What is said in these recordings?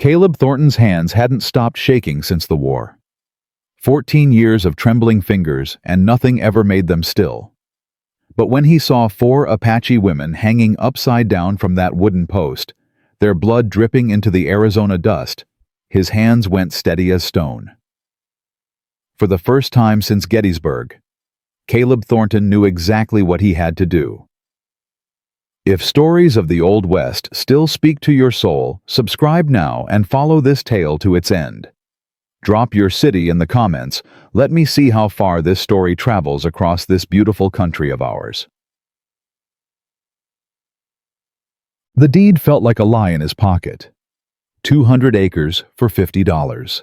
Caleb Thornton's hands hadn't stopped shaking since the war. 14 years of trembling fingers, and nothing ever made them still. But when he saw 4 Apache women hanging upside down from that wooden post, their blood dripping into the Arizona dust, his hands went steady as stone. For the first time since Gettysburg, Caleb Thornton knew exactly what he had to do. If stories of the Old West still speak to your soul, subscribe now and follow this tale to its end. Drop your city in the comments. Let me see how far this story travels across this beautiful country of ours. The deed felt like a lie in his pocket. 200 acres for $50.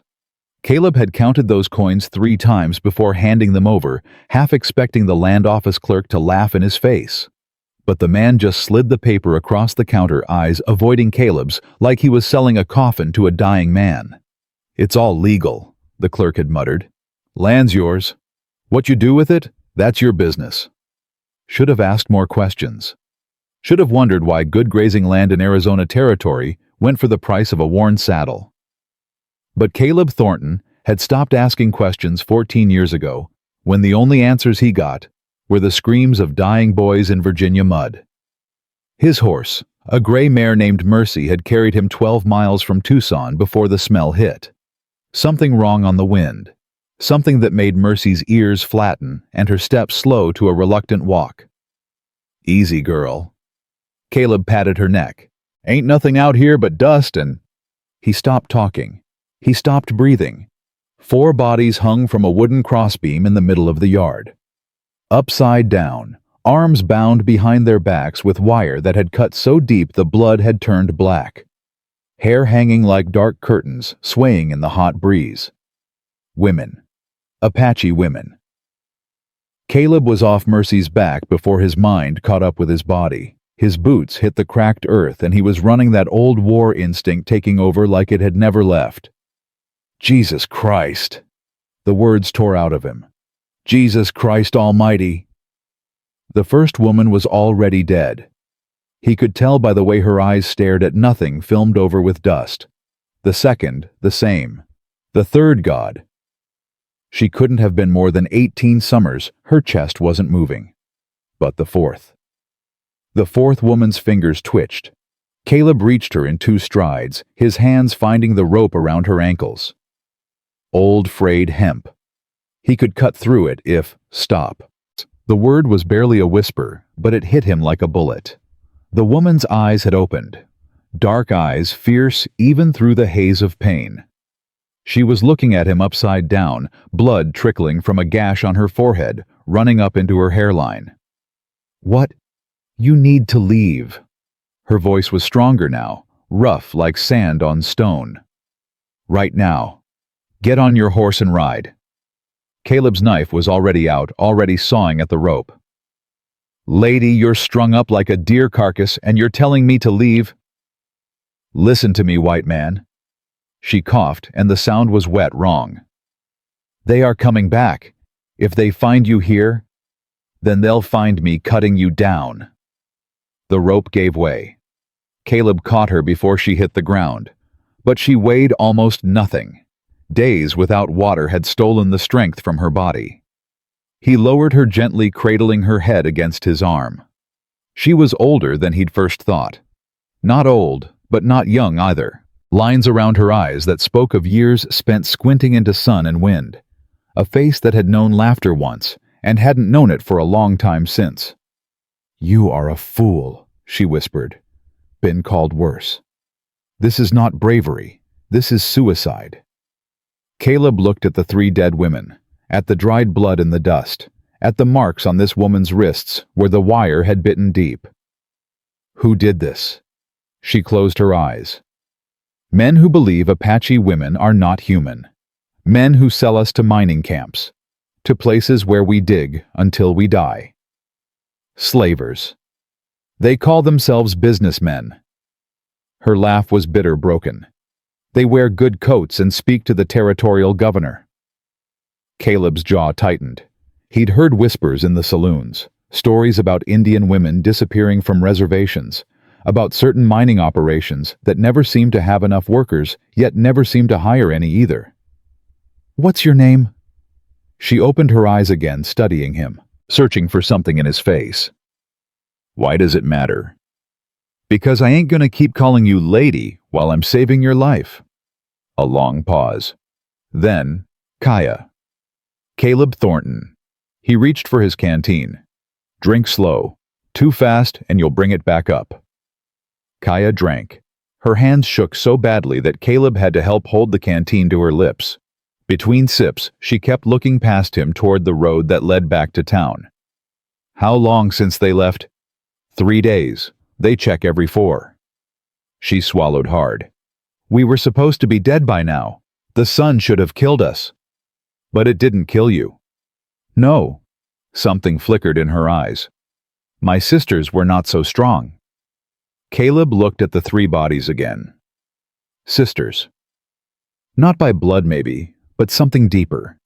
Caleb had counted those coins 3 times before handing them over, half expecting the land office clerk to laugh in his face. But the man just slid the paper across the counter, eyes avoiding Caleb's like he was selling a coffin to a dying man. "It's all legal," the clerk had muttered. "Land's yours. What you do with it, that's your business." Should have asked more questions. Should have wondered why good grazing land in Arizona Territory went for the price of a worn saddle. But Caleb Thornton had stopped asking questions 14 years ago, when the only answers he got were the screams of dying boys in Virginia mud. His horse, a gray mare named Mercy, had carried him 12 miles from Tucson before the smell hit. Something wrong on the wind. Something that made Mercy's ears flatten and her steps slow to a reluctant walk. "Easy, girl." Caleb patted her neck. "Ain't nothing out here but dust and—" He stopped talking. He stopped breathing. 4 bodies hung from a wooden crossbeam in the middle of the yard. Upside down, arms bound behind their backs with wire that had cut so deep the blood had turned black. Hair hanging like dark curtains, swaying in the hot breeze. Women. Apache women. Caleb was off Mercy's back before his mind caught up with his body. His boots hit the cracked earth and he was running, that old war instinct taking over like it had never left. "Jesus Christ!" The words tore out of him. "Jesus Christ Almighty!" The first woman was already dead. He could tell by the way her eyes stared at nothing filmed over with dust. The second, the same. The third, God. She couldn't have been more than 18 summers, her chest wasn't moving. But the fourth. The fourth woman's fingers twitched. Caleb reached her in 2 strides, his hands finding the rope around her ankles. Old frayed hemp. He could cut through it if— stop. The word was barely a whisper, but it hit him like a bullet. The woman's eyes had opened. Dark eyes, fierce even through the haze of pain. She was looking at him upside down, blood trickling from a gash on her forehead, running up into her hairline. "What? You need to leave." Her voice was stronger now, rough like sand on stone. "Right now. Get on your horse and ride." Caleb's knife was already out, already sawing at the rope. "Lady, you're strung up like a deer carcass and you're telling me to leave?" "Listen to me, white man." She coughed and the sound was wet wrong. "They are coming back. If they find you here, then they'll find me cutting you down." The rope gave way. Caleb caught her before she hit the ground, but she weighed almost nothing. Days without water had stolen the strength from her body. He lowered her gently, cradling her head against his arm. She was older than he'd first thought. Not old, but not young either. Lines around her eyes that spoke of years spent squinting into sun and wind. A face that had known laughter once, and hadn't known it for a long time since. "You are a fool," she whispered. "Been called worse. This is not bravery. This is suicide." Caleb looked at the 3 dead women, at the dried blood in the dust, at the marks on this woman's wrists where the wire had bitten deep. Who did this? She closed her eyes. Men who believe Apache women are not human. Men who sell us to mining camps, to places where we dig until we die. Slavers. They call themselves businessmen. Her laugh was bitter, broken. They wear good coats and speak to the territorial governor. Caleb's jaw tightened. He'd heard whispers in the saloons, stories about Indian women disappearing from reservations, about certain mining operations that never seemed to have enough workers, yet never seemed to hire any either. "What's your name?" She opened her eyes again, studying him, searching for something in his face. "Why does it matter?" "Because I ain't gonna keep calling you lady while I'm saving your life." A long pause. Then, Kaya. Caleb Thornton. He reached for his canteen. "Drink slow. Too fast and you'll bring it back up." Kaya drank. Her hands shook so badly that Caleb had to help hold the canteen to her lips. Between sips, she kept looking past him toward the road that led back to town. "How long since they left?" 3 days. They check every 4. She swallowed hard. "We were supposed to be dead by now. The sun should have killed us." "But it didn't kill you." "No." Something flickered in her eyes. "My sisters were not so strong." Caleb looked at the 3 bodies again. Sisters. Not by blood maybe, but something deeper.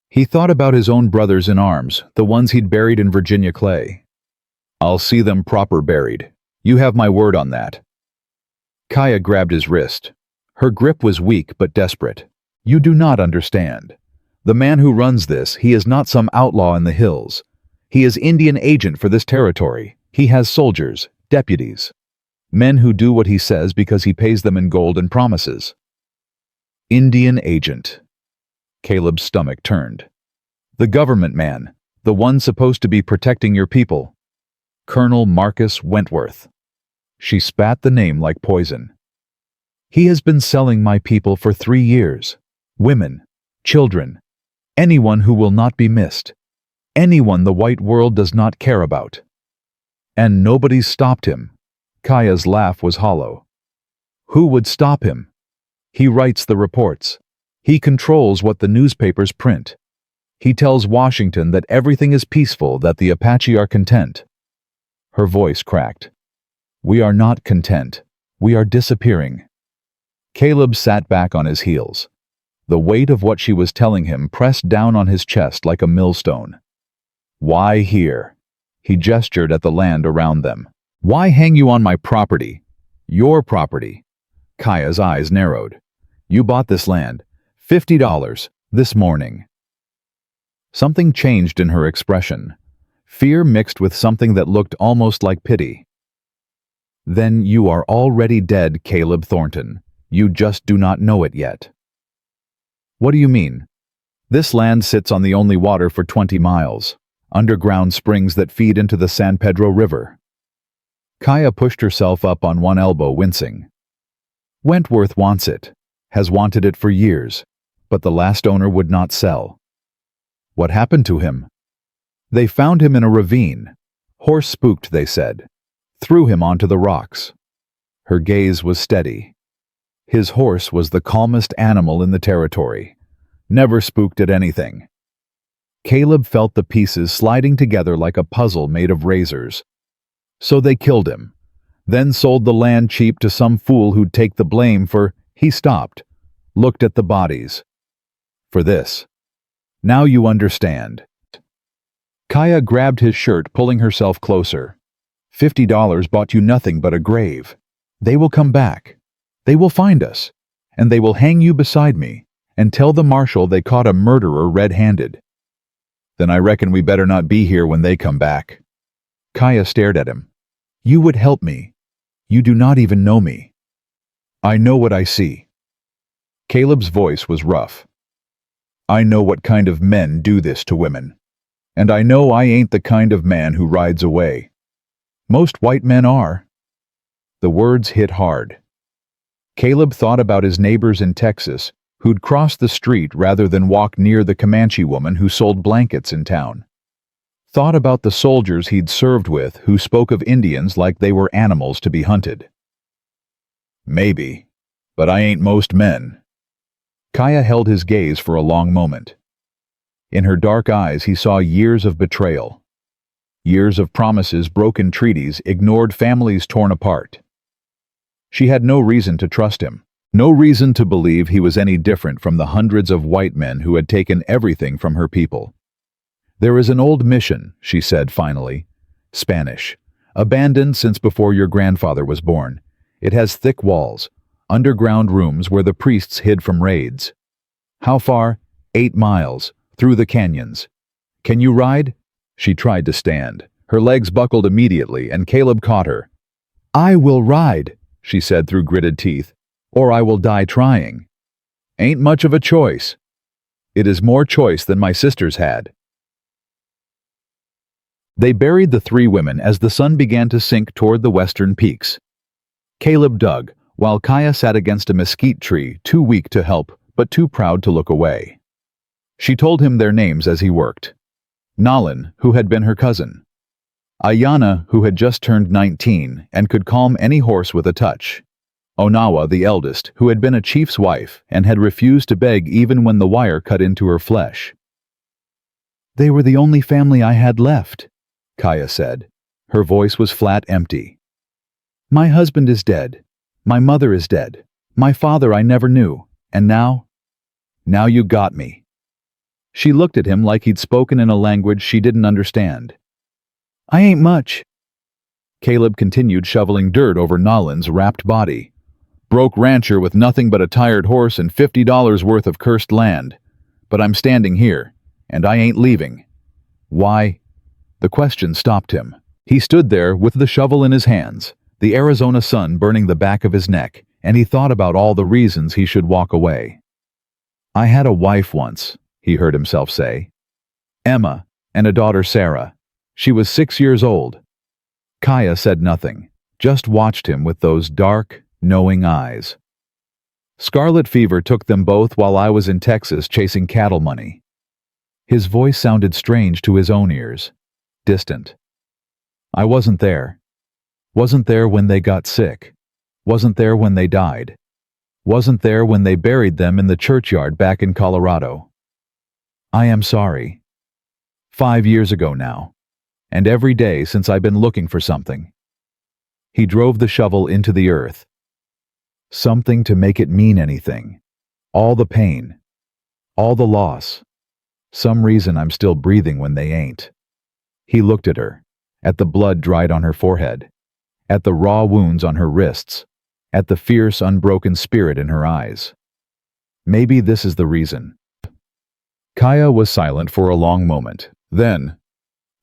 He thought about his own brothers in arms, the ones he'd buried in Virginia clay. "I'll see them proper buried. You have my word on that." Kaya grabbed his wrist. Her grip was weak but desperate. "You do not understand. The man who runs this, he is not some outlaw in the hills. He is Indian agent for this territory. He has soldiers, deputies. Men who do what he says because he pays them in gold and promises." Indian agent. Caleb's stomach turned. "The government man, the one supposed to be protecting your people. Colonel Marcus Wentworth." She spat the name like poison. "He has been selling my people for 3 years. Women, children, anyone who will not be missed. Anyone the white world does not care about. And nobody's stopped him." Kaya's laugh was hollow. "Who would stop him? He writes the reports. He controls what the newspapers print. He tells Washington that everything is peaceful, that the Apache are content." Her voice cracked. "We are not content. We are disappearing." Caleb sat back on his heels. The weight of what she was telling him pressed down on his chest like a millstone. "Why here?" He gestured at the land around them. "Why hang you on my property? Your property." Kaya's eyes narrowed. "You bought this land. $50 this morning." Something changed in her expression. Fear mixed with something that looked almost like pity. "Then you are already dead, Caleb Thornton. You just do not know it yet." "What do you mean?" "This land sits on the only water for 20 miles. Underground springs that feed into the San Pedro River." Kaya pushed herself up on one elbow, wincing. "Wentworth wants it, has wanted it for years, but the last owner would not sell." "What happened to him?" "They found him in a ravine. Horse spooked, they said. Threw him onto the rocks." Her gaze was steady. His horse was the calmest animal in the territory. Never spooked at anything. Caleb felt the pieces sliding together like a puzzle made of razors. "So they killed him, then sold the land cheap to some fool who'd take the blame for—" He stopped, looked at the bodies. "For this. Now you understand." Kaya grabbed his shirt, pulling herself closer. $50 bought you nothing but a grave. They will come back. They will find us, and they will hang you beside me, and tell the marshal they caught a murderer red-handed. Then I reckon we better not be here when they come back." Kaya stared at him. "You would help me. You do not even know me." "I know what I see." Caleb's voice was rough. "I know what kind of men do this to women. And I know I ain't the kind of man who rides away. Most white men are." The words hit hard. Caleb thought about his neighbors in Texas who'd cross the street rather than walk near the Comanche woman who sold blankets in town. Thought about the soldiers he'd served with who spoke of Indians like they were animals to be hunted. "Maybe, but I ain't most men." Kaya held his gaze for a long moment. In her dark eyes he saw years of betrayal. Years of promises, broken treaties, ignored families torn apart. She had no reason to trust him, no reason to believe he was any different from the hundreds of white men who had taken everything from her people. "There is an old mission," she said finally. "Spanish. Abandoned since before your grandfather was born. It has thick walls, underground rooms where the priests hid from raids. How far? 8 miles, through the canyons. Can you ride? She tried to stand. Her legs buckled immediately, and Caleb caught her. I will ride, she said through gritted teeth, or I will die trying. Ain't much of a choice. It is more choice than my sisters had. They buried the 3 women as the sun began to sink toward the western peaks. Caleb dug, while Kaya sat against a mesquite tree, too weak to help, but too proud to look away. She told him their names as he worked. Nalan, who had been her cousin. Ayana, who had just turned 19 and could calm any horse with a touch. Onawa, the eldest, who had been a chief's wife and had refused to beg even when the wire cut into her flesh. They were the only family I had left, Kaya said. Her voice was flat empty. My husband is dead. My mother is dead. My father I never knew. And now? Now you got me. She looked at him like he'd spoken in a language she didn't understand. I ain't much. Caleb continued shoveling dirt over Nalan's wrapped body. Broke rancher with nothing but a tired horse and $50 worth of cursed land. But I'm standing here, and I ain't leaving. Why? The question stopped him. He stood there with the shovel in his hands, the Arizona sun burning the back of his neck, and he thought about all the reasons he should walk away. I had a wife once, he heard himself say. Emma, and a daughter Sarah. She was 6 years old. Kaya said nothing, just watched him with those dark, knowing eyes. Scarlet fever took them both while I was in Texas chasing cattle money. His voice sounded strange to his own ears, distant. I wasn't there. Wasn't there when they got sick. Wasn't there when they died. Wasn't there when they buried them in the churchyard back in Colorado. I am sorry. 5 years ago now, and every day since I've been looking for something. He drove the shovel into the earth. Something to make it mean anything. All the pain. All the loss. Some reason I'm still breathing when they ain't. He looked at her, at the blood dried on her forehead, at the raw wounds on her wrists, at the fierce, unbroken spirit in her eyes. Maybe this is the reason. Kaya was silent for a long moment. Then,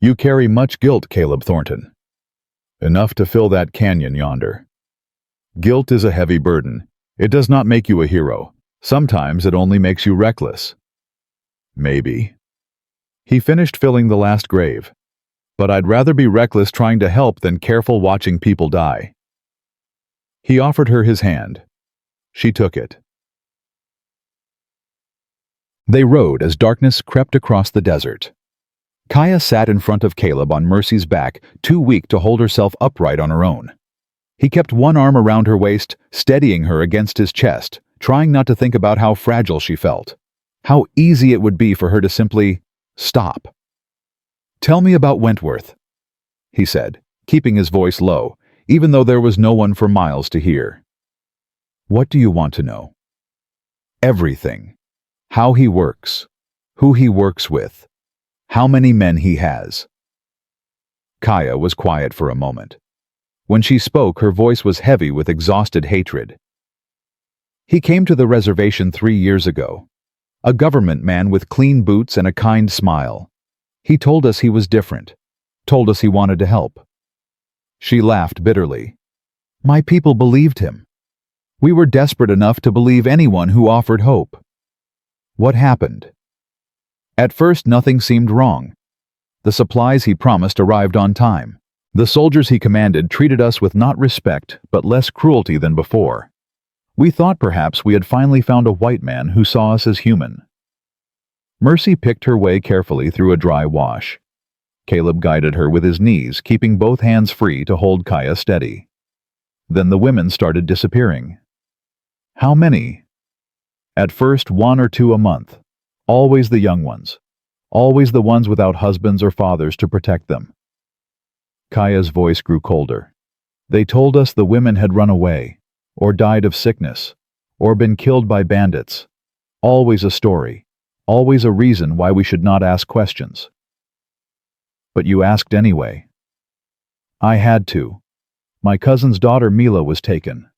you carry much guilt, Caleb Thornton. Enough to fill that canyon yonder. Guilt is a heavy burden. It does not make you a hero. Sometimes it only makes you reckless. Maybe. He finished filling the last grave. But I'd rather be reckless trying to help than careful watching people die. He offered her his hand. She took it. They rode as darkness crept across the desert. Kaya sat in front of Caleb on Mercy's back, too weak to hold herself upright on her own. He kept one arm around her waist, steadying her against his chest, trying not to think about how fragile she felt. How easy it would be for her to simply stop. Tell me about Wentworth, he said, keeping his voice low, even though there was no one for miles to hear. What do you want to know? Everything. How he works. Who he works with. How many men he has. Kaya was quiet for a moment. When she spoke, her voice was heavy with exhausted hatred. He came to the reservation 3 years ago. A government man with clean boots and a kind smile. He told us he was different. Told us he wanted to help. She laughed bitterly. My people believed him. We were desperate enough to believe anyone who offered hope. What happened? At first, nothing seemed wrong. The supplies he promised arrived on time. The soldiers he commanded treated us with not respect, but less cruelty than before. We thought perhaps we had finally found a white man who saw us as human. Mercy picked her way carefully through a dry wash. Caleb guided her with his knees, keeping both hands free to hold Kaya steady. Then the women started disappearing. How many? At first, 1 or 2 a month. Always the young ones. Always the ones without husbands or fathers to protect them. Kaya's voice grew colder. They told us the women had run away, or died of sickness, or been killed by bandits. Always a story. Always a reason why we should not ask questions. But you asked anyway. I had to. My cousin's daughter Mila was taken.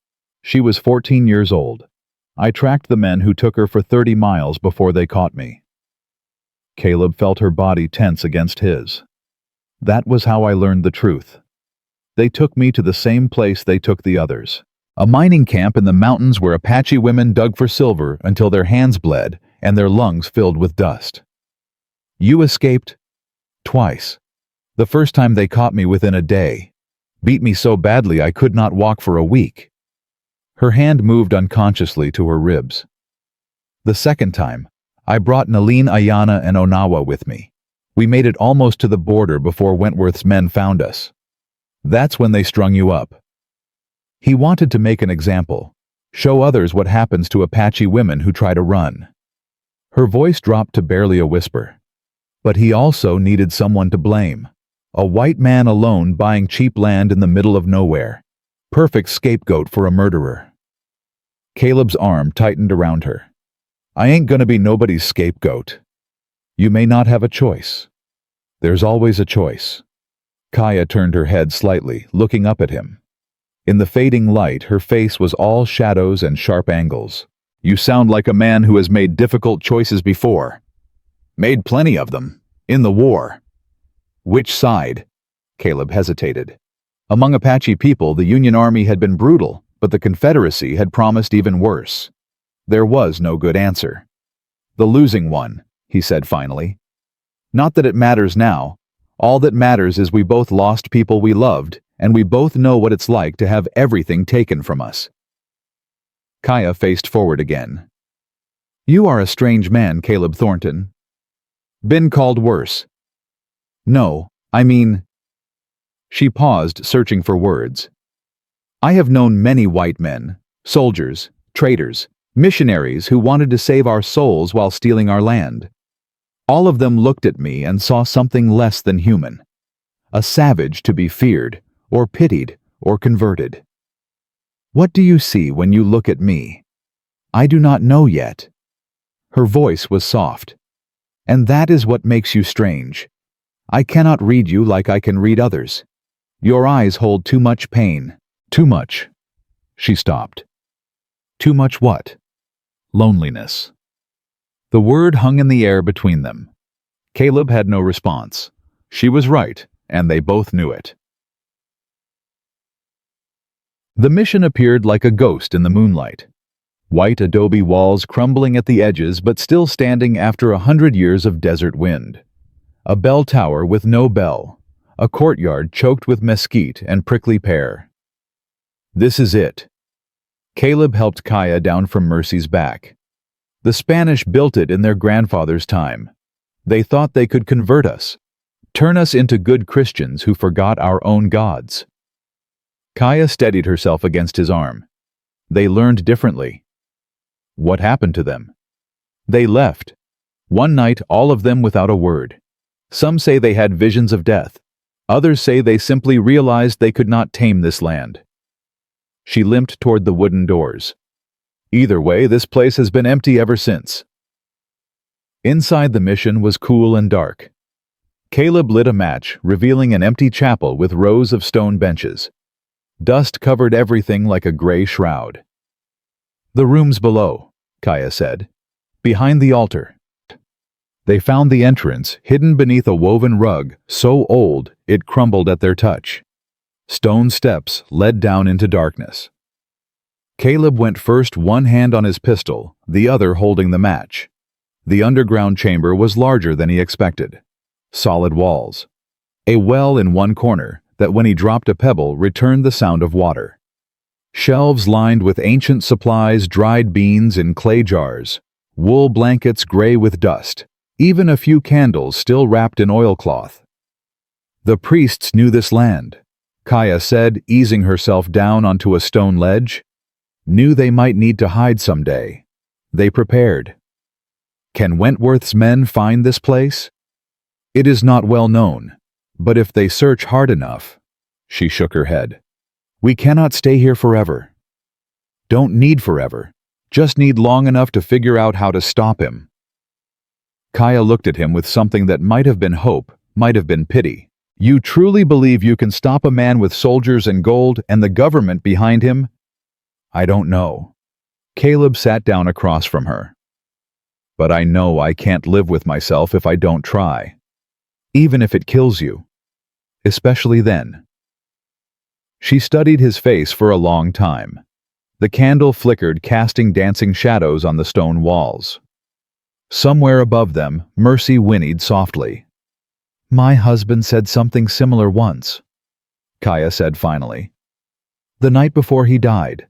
She was 14 years old. I tracked the men who took her for 30 miles before they caught me. Caleb felt her body tense against his. That was how I learned the truth. They took me to the same place they took the others. A mining camp in the mountains where Apache women dug for silver until their hands bled and their lungs filled with dust. You escaped? Twice. The first time they caught me within a day. Beat me so badly I could not walk for a week. Her hand moved unconsciously to her ribs. The second time, I brought Nalin, Ayana, and Onawa with me. We made it almost to the border before Wentworth's men found us. That's when they strung you up. He wanted to make an example, show others what happens to Apache women who try to run. Her voice dropped to barely a whisper. But he also needed someone to blame. A white man alone buying cheap land in the middle of nowhere. Perfect scapegoat for a murderer. Caleb's arm tightened around her. I ain't gonna be nobody's scapegoat. You may not have a choice. There's always a choice. Kaya turned her head slightly, looking up at him. In the fading light, her face was all shadows and sharp angles. You sound like a man who has made difficult choices before. Made plenty of them. In the war. Which side? Caleb hesitated. Among Apache people, the Union Army had been brutal, but the Confederacy had promised even worse. There was no good answer. The losing one, he said finally. Not that it matters now. All that matters is we both lost people we loved, and we both know what it's like to have everything taken from us. Kaya faced forward again. You are a strange man, Caleb Thornton. Been called worse. No, I mean... She paused, searching for words. I have known many white men, soldiers, traitors, missionaries who wanted to save our souls while stealing our land. All of them looked at me and saw something less than human. A savage to be feared, or pitied, or converted. What do you see when you look at me? I do not know yet. Her voice was soft. And that is what makes you strange. I cannot read you like I can read others. Your eyes hold too much pain. Too much. She stopped. Too much what? Loneliness. The word hung in the air between them. Caleb had no response. She was right, and they both knew it. The mission appeared like a ghost in the moonlight. White adobe walls crumbling at the edges but still standing after 100 years of desert wind. A bell tower with no bell. A courtyard choked with mesquite and prickly pear. This is it. Caleb helped Kaya down from Mercy's back. The Spanish built it in their grandfather's time. They thought they could convert us, turn us into good Christians who forgot our own gods. Kaya steadied herself against his arm. They learned differently. What happened to them? They left. One night, all of them without a word. Some say they had visions of death. Others say they simply realized they could not tame this land. She limped toward the wooden doors. Either way, this place has been empty ever since. Inside the mission was cool and dark. Caleb lit a match, revealing an empty chapel with rows of stone benches. Dust covered everything like a gray shroud. The room's below, Kaya said. Behind the altar. They found the entrance hidden beneath a woven rug so old it crumbled at their touch. Stone steps led down into darkness. Caleb went first, one hand on his pistol, the other holding the match. The underground chamber was larger than he expected. Solid walls. A well in one corner that when he dropped a pebble returned the sound of water. Shelves lined with ancient supplies, dried beans in clay jars, wool blankets gray with dust, even a few candles still wrapped in oilcloth. The priests knew this land, Kaya said, easing herself down onto a stone ledge. Knew they might need to hide someday. They prepared. Can Wentworth's men find this place? It is not well known, but if they search hard enough... She shook her head. We cannot stay here forever. Don't need forever. Just need long enough to figure out how to stop him. Kaya looked at him with something that might have been hope, might have been pity, You truly believe you can stop a man with soldiers and gold and the government behind him? I don't know. Caleb sat down across from her. But I know I can't live with myself if I don't try. Even if it kills you. Especially then. She studied his face for a long time. The candle flickered, casting dancing shadows on the stone walls. Somewhere above them, Mercy whinnied softly. My husband said something similar once, Kaya said finally. The night before he died.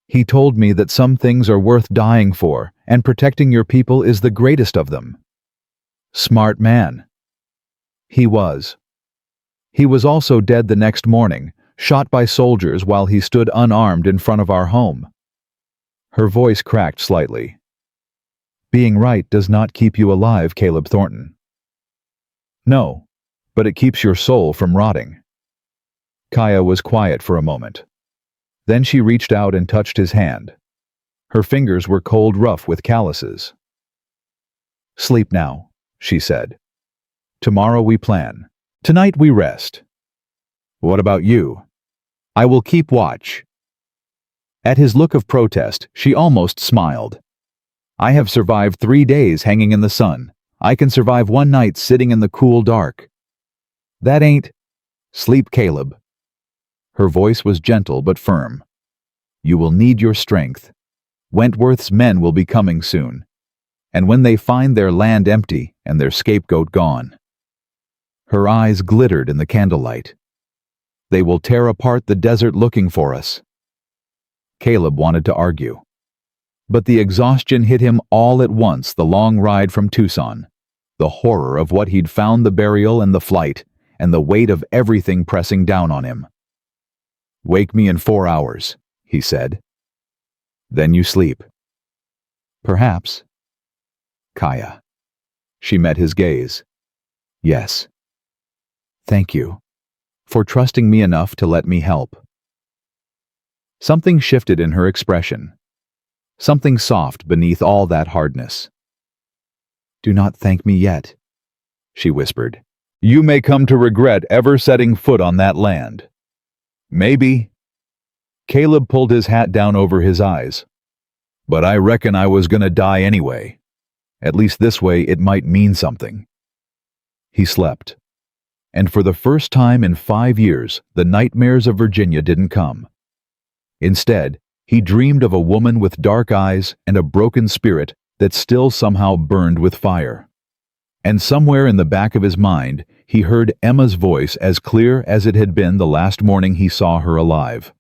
He told me that some things are worth dying for, and protecting your people is the greatest of them. Smart man. He was. He was also dead the next morning, shot by soldiers while he stood unarmed in front of our home. Her voice cracked slightly. Being right does not keep you alive, Caleb Thornton. No, but it keeps your soul from rotting. Kaya was quiet for a moment. Then she reached out and touched his hand. Her fingers were cold, rough with calluses. Sleep now, she said. Tomorrow we plan. Tonight we rest. What about you? I will keep watch. At his look of protest, she almost smiled. I have survived 3 days hanging in the sun. I can survive one night sitting in the cool dark. That ain't... Sleep, Caleb. Her voice was gentle but firm. You will need your strength. Wentworth's men will be coming soon. And when they find their land empty and their scapegoat gone. Her eyes glittered in the candlelight. They will tear apart the desert looking for us. Caleb wanted to argue. But the exhaustion hit him all at once, the long ride from Tucson. The horror of what he'd found, the burial and the flight, and the weight of everything pressing down on him. Wake me in 4 hours, he said. Then you sleep. Perhaps. Kaya. She met his gaze. Yes. Thank you. For trusting me enough to let me help. Something shifted in her expression. Something soft beneath all that hardness. Do not thank me yet, she whispered. You may come to regret ever setting foot on that land. Maybe. Caleb pulled his hat down over his eyes. But I reckon I was gonna die anyway. At least this way it might mean something. He slept. And for the first time in 5 years, the nightmares of Virginia didn't come. Instead, he dreamed of a woman with dark eyes and a broken spirit that still somehow burned with fire. And somewhere in the back of his mind, he heard Emma's voice as clear as it had been the last morning he saw her alive.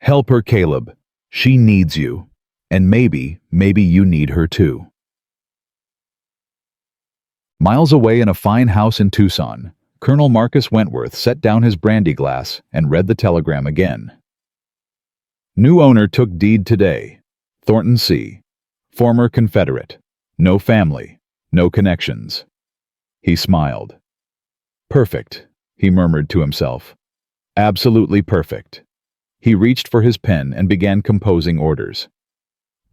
Help her, Caleb. She needs you. And maybe you need her too. Miles away in a fine house in Tucson, Colonel Marcus Wentworth set down his brandy glass and read the telegram again. New owner took deed today. Thornton C. Former Confederate. No family. No connections. He smiled. Perfect, he murmured to himself. Absolutely perfect. He reached for his pen and began composing orders.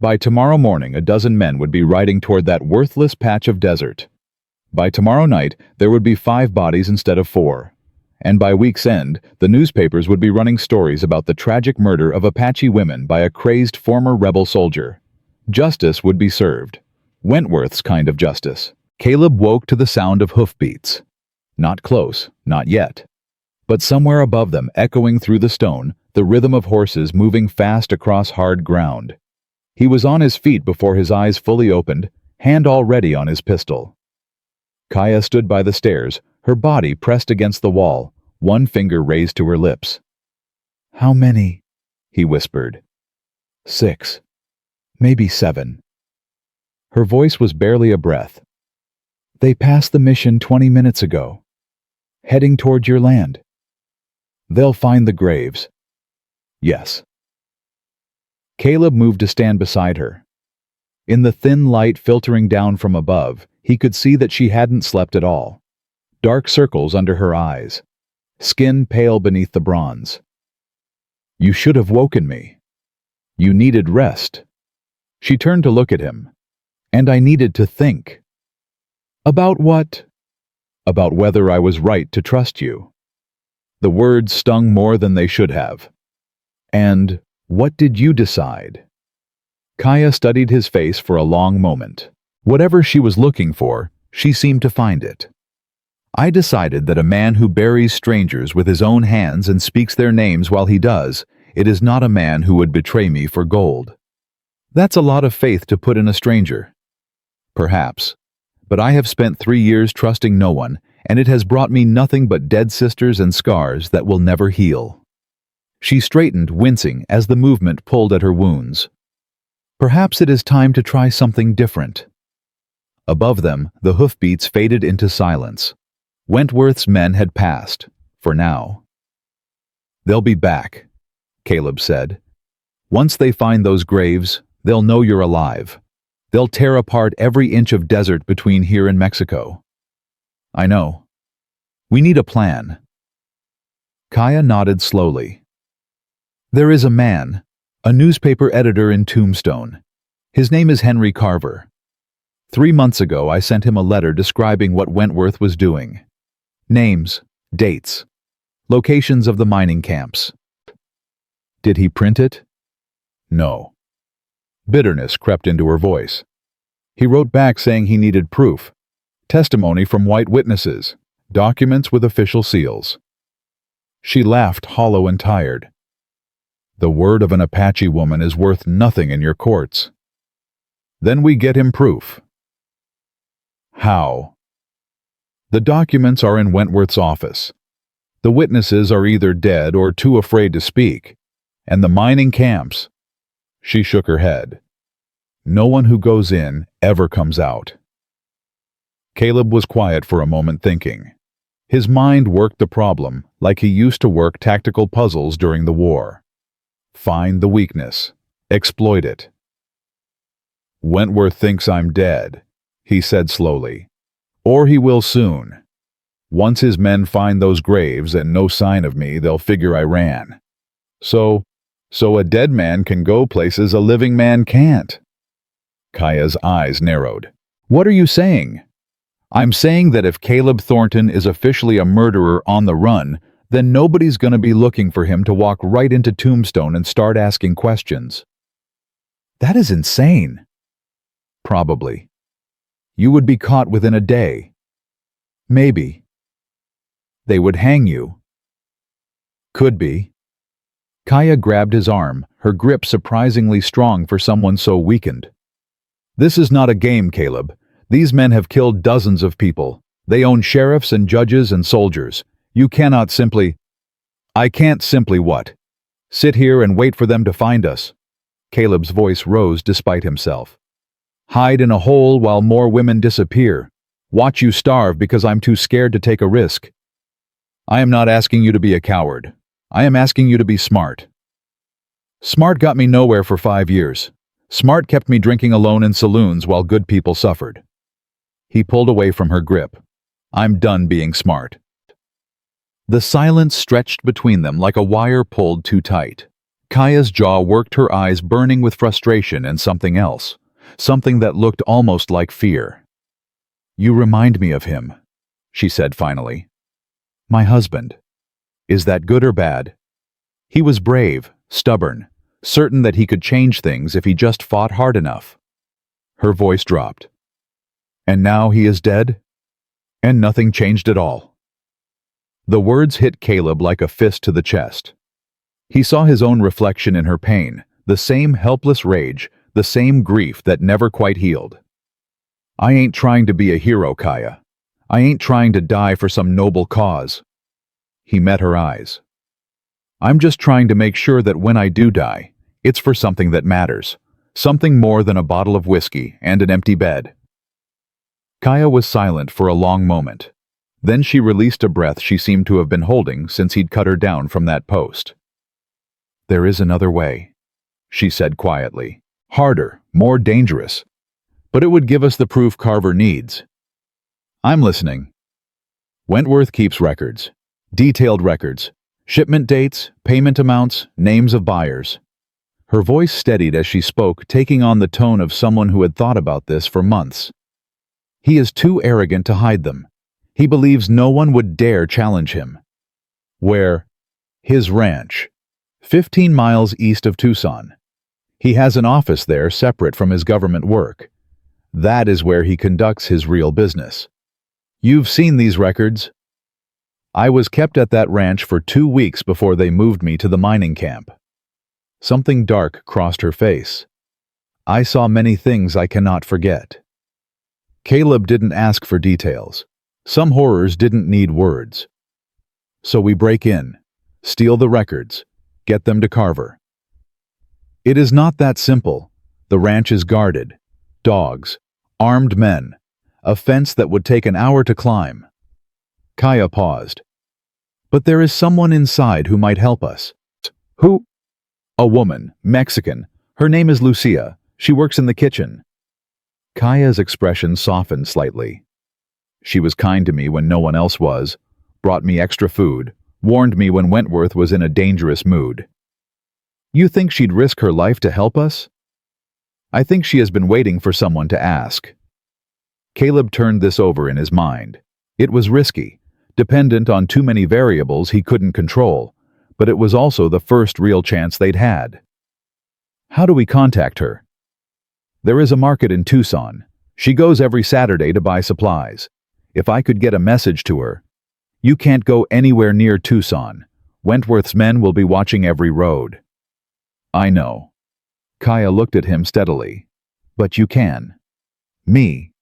By tomorrow morning, a dozen men would be riding toward that worthless patch of desert. By tomorrow night, there would be 5 bodies instead of 4. And by week's end, the newspapers would be running stories about the tragic murder of Apache women by a crazed former rebel soldier. Justice would be served. Wentworth's kind of justice. Caleb woke to the sound of hoofbeats. Not close, not yet. But somewhere above them, echoing through the stone, the rhythm of horses moving fast across hard ground. He was on his feet before his eyes fully opened, hand already on his pistol. Kaya stood by the stairs, her body pressed against the wall, one finger raised to her lips. How many? He whispered. 6. Maybe 7. Her voice was barely a breath. They passed the mission 20 minutes ago. Heading toward your land. They'll find the graves. Yes. Caleb moved to stand beside her. In the thin light filtering down from above, he could see that she hadn't slept at all. Dark circles under her eyes. Skin pale beneath the bronze. You should have woken me. You needed rest. She turned to look at him. And I needed to think. About what? about whether I was right to trust you. The words stung more than they should have. And what did you decide? Kaya studied his face for a long moment. Whatever she was looking for, she seemed to find it. I decided that a man who buries strangers with his own hands and speaks their names while he does, it is not a man who would betray me for gold. That's a lot of faith to put in a stranger. Perhaps. But I have spent 3 years trusting no one, and it has brought me nothing but dead sisters and scars that will never heal. She straightened, wincing, as the movement pulled at her wounds. Perhaps it is time to try something different. Above them, the hoofbeats faded into silence. Wentworth's men had passed, for now. They'll be back, Caleb said. Once they find those graves, they'll know you're alive. They'll tear apart every inch of desert between here and Mexico. I know. We need a plan. Kaya nodded slowly. There is a man, a newspaper editor in Tombstone. His name is Henry Carver. 3 months ago, I sent him a letter describing what Wentworth was doing. Names, dates, locations of the mining camps. Did he print it? No. Bitterness crept into her voice. He wrote back saying he needed proof, testimony from white witnesses, documents with official seals. She laughed, hollow and tired. The word of an Apache woman is worth nothing in your courts. Then we get him proof. How? The documents are in Wentworth's office. The witnesses are either dead or too afraid to speak. And the mining camps. She shook her head. No one who goes in ever comes out. Caleb was quiet for a moment, thinking. His mind worked the problem like he used to work tactical puzzles during the war. Find the weakness. Exploit it. Wentworth thinks I'm dead, he said slowly. Or he will soon. Once his men find those graves and no sign of me, they'll figure I ran. So a dead man can go places a living man can't. Kaya's eyes narrowed. What are you saying? I'm saying that if Caleb Thornton is officially a murderer on the run, then nobody's going to be looking for him to walk right into Tombstone and start asking questions. That is insane. Probably. You would be caught within a day. Maybe. They would hang you. Could be. Kaya grabbed his arm, her grip surprisingly strong for someone so weakened. This is not a game, Caleb. These men have killed dozens of people. They own sheriffs and judges and soldiers. You cannot simply... I can't simply what? Sit here and wait for them to find us. Caleb's voice rose despite himself. Hide in a hole while more women disappear. Watch you starve because I'm too scared to take a risk. I am not asking you to be a coward. I am asking you to be smart. Smart got me nowhere for 5 years. Smart kept me drinking alone in saloons while good people suffered. He pulled away from her grip. I'm done being smart. The silence stretched between them like a wire pulled too tight. Kaya's jaw worked, her eyes burning with frustration and something else. Something that looked almost like fear. You remind me of him, she said finally. My husband. Is that good or bad? He was brave, stubborn, certain that he could change things if he just fought hard enough. Her voice dropped. And now he is dead? And nothing changed at all. The words hit Caleb like a fist to the chest. He saw his own reflection in her pain, the same helpless rage, the same grief that never quite healed. I ain't trying to be a hero, Kaya. I ain't trying to die for some noble cause. He met her eyes. I'm just trying to make sure that when I do die, it's for something that matters, something more than a bottle of whiskey and an empty bed. Kaya was silent for a long moment. Then she released a breath she seemed to have been holding since he'd cut her down from that post. There is another way, she said quietly. Harder, more dangerous. But it would give us the proof Carver needs. I'm listening. Wentworth keeps records. Detailed records. Shipment dates, payment amounts, names of buyers. Her voice steadied as she spoke, taking on the tone of someone who had thought about this for months. He is too arrogant to hide them. He believes no one would dare challenge him. Where? His ranch, 15 miles east of Tucson. He has an office there separate from his government work. That is where he conducts his real business. You've seen these records. I was kept at that ranch for 2 weeks before they moved me to the mining camp. Something dark crossed her face. I saw many things I cannot forget. Caleb didn't ask for details. Some horrors didn't need words. So we break in, steal the records, get them to Carver. It is not that simple. The ranch is guarded. Dogs, armed men, a fence that would take an hour to climb. Kaya paused. But there is someone inside who might help us. Who? A woman, Mexican. Her name is Lucia. She works in the kitchen. Kaya's expression softened slightly. She was kind to me when no one else was, brought me extra food, warned me when Wentworth was in a dangerous mood. You think she'd risk her life to help us? I think she has been waiting for someone to ask. Caleb turned this over in his mind. It was risky, dependent on too many variables he couldn't control, but it was also the first real chance they'd had. How do we contact her? There is a market in Tucson. She goes every Saturday to buy supplies. If I could get a message to her. You can't go anywhere near Tucson. Wentworth's men will be watching every road. I know. Kaya looked at him steadily. But you can. Me.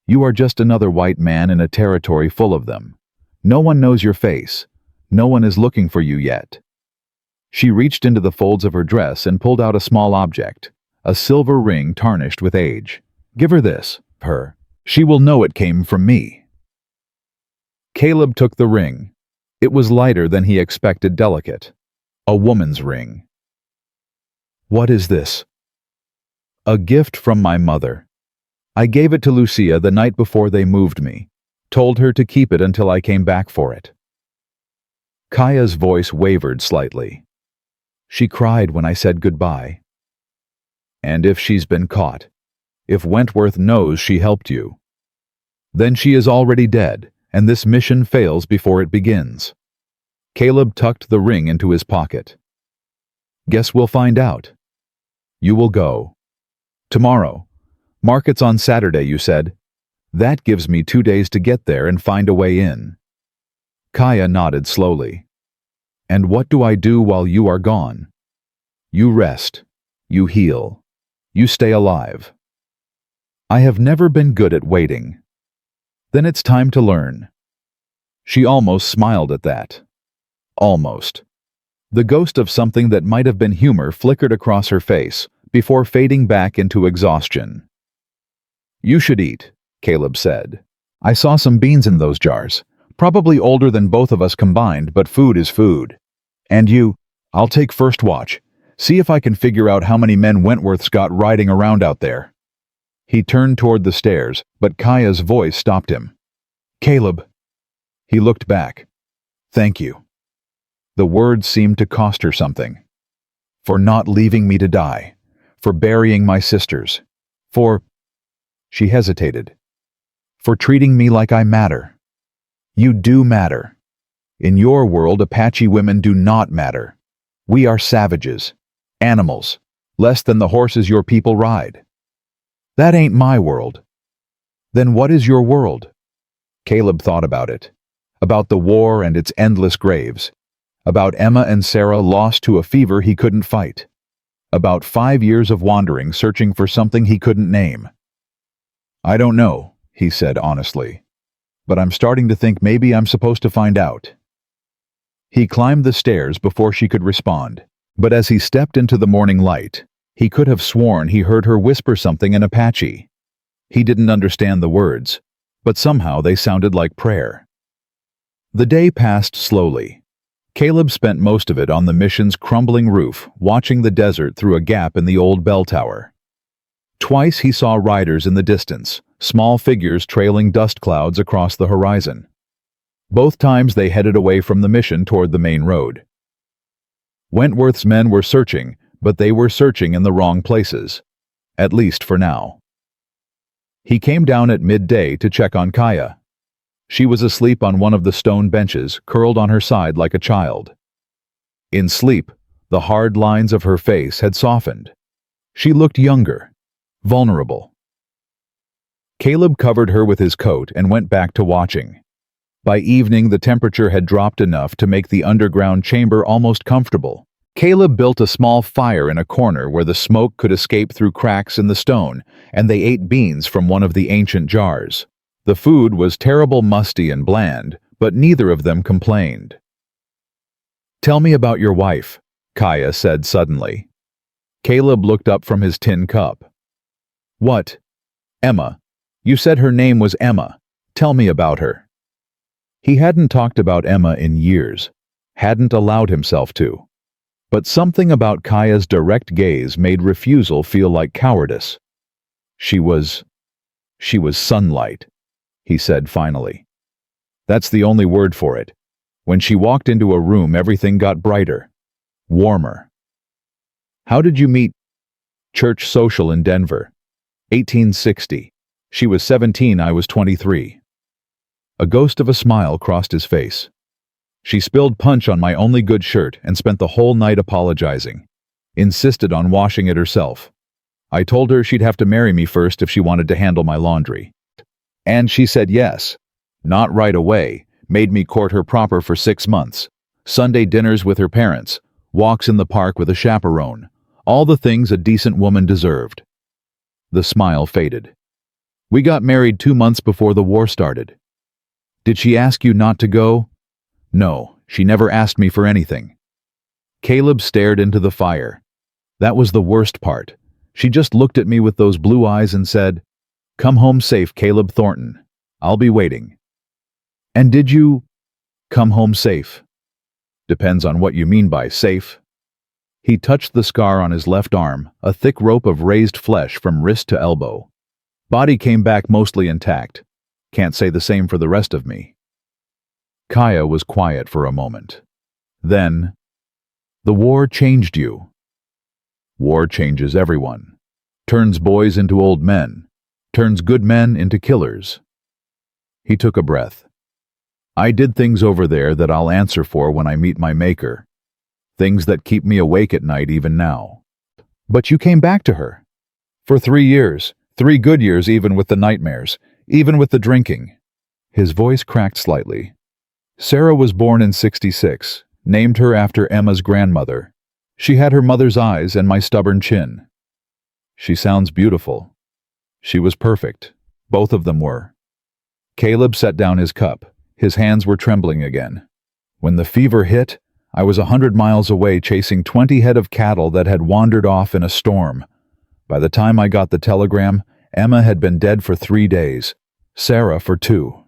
You are just another white man in a territory full of them. No one knows your face. No one is looking for you yet. She reached into the folds of her dress and pulled out a small object, a silver ring tarnished with age. Give her this, her. She will know it came from me. Caleb took the ring. It was lighter than he expected, delicate. A woman's ring. What is this? A gift from my mother. I gave it to Lucia the night before they moved me. Told her to keep it until I came back for it. Kaya's voice wavered slightly. She cried when I said goodbye. And if she's been caught, if Wentworth knows she helped you, then she is already dead, and this mission fails before it begins. Caleb tucked the ring into his pocket. Guess we'll find out. You will go. Tomorrow. Market's on Saturday, you said. That gives me 2 days to get there and find a way in. Kaya nodded slowly. And what do I do while you are gone? You rest. You heal. You stay alive. I have never been good at waiting. Then it's time to learn. She almost smiled at that. Almost. The ghost of something that might have been humor flickered across her face before fading back into exhaustion. You should eat, Caleb said. I saw some beans in those jars. Probably older than both of us combined, but food is food. And you, I'll take first watch. See if I can figure out how many men Wentworth's got riding around out there. He turned toward the stairs, but Kaya's voice stopped him. Caleb. He looked back. Thank you. The words seemed to cost her something. For not leaving me to die. For burying my sisters. For... She hesitated. For treating me like I matter. You do matter. In your world, Apache women do not matter. We are savages. Animals. Less than the horses your people ride. That ain't my world. Then what is your world? Caleb thought about it. About the war and its endless graves. About Emma and Sarah lost to a fever he couldn't fight. About 5 years of wandering searching for something he couldn't name. I don't know, he said honestly. But I'm starting to think maybe I'm supposed to find out. He climbed the stairs before she could respond, but as he stepped into the morning light, he could have sworn he heard her whisper something in Apache. He didn't understand the words, but somehow they sounded like prayer. The day passed slowly. Caleb spent most of it on the mission's crumbling roof, watching the desert through a gap in the old bell tower. Twice he saw riders in the distance, small figures trailing dust clouds across the horizon. Both times they headed away from the mission toward the main road. Wentworth's men were searching, but they were searching in the wrong places. At least for now. He came down at midday to check on Kaya. She was asleep on one of the stone benches, curled on her side like a child. In sleep, the hard lines of her face had softened. She looked younger, vulnerable. Caleb covered her with his coat and went back to watching. By evening, the temperature had dropped enough to make the underground chamber almost comfortable. Caleb built a small fire in a corner where the smoke could escape through cracks in the stone, and they ate beans from one of the ancient jars. The food was terrible, musty and bland, but neither of them complained. "Tell me about your wife," Kaya said suddenly. Caleb looked up from his tin cup. "What? Emma. You said her name was Emma. Tell me about her." He hadn't talked about Emma in years, hadn't allowed himself to. But something about Kaya's direct gaze made refusal feel like cowardice. She was sunlight, he said finally. That's the only word for it. When she walked into a room, everything got brighter, warmer. "How did you meet?" "Church social in Denver. 1860. She was 17, I was 23. A ghost of a smile crossed his face. "She spilled punch on my only good shirt and spent the whole night apologizing. Insisted on washing it herself. I told her she'd have to marry me first if she wanted to handle my laundry. And she said yes. Not right away. Made me court her proper for 6 months. Sunday dinners with her parents. Walks in the park with a chaperone. All the things a decent woman deserved." The smile faded. "We got married 2 months before the war started." "Did she ask you not to go?" "No, she never asked me for anything." Caleb stared into the fire. That was the worst part. She just looked at me with those blue eyes and said, "Come home safe, Caleb Thornton. I'll be waiting." "And did you come home safe?" "Depends on what you mean by safe." He touched the scar on his left arm, a thick rope of raised flesh from wrist to elbow. Body came back mostly intact. Can't say the same for the rest of me. Kaya was quiet for a moment. Then, "The war changed you." "War changes everyone. Turns boys into old men. Turns good men into killers." He took a breath. "I did things over there that I'll answer for when I meet my maker. Things that keep me awake at night even now." "But you came back to her." "For 3 years. 3 good years, even with the nightmares. Even with the drinking." His voice cracked slightly. "Sarah was born in 66. Named her after Emma's grandmother. She had her mother's eyes and my stubborn chin." "She sounds beautiful." "She was perfect. Both of them were." Caleb set down his cup. His hands were trembling again. "When the fever hit, I was 100 miles away chasing 20 head of cattle that had wandered off in a storm. By the time I got the telegram, Emma had been dead for 3 days. Sarah for 2.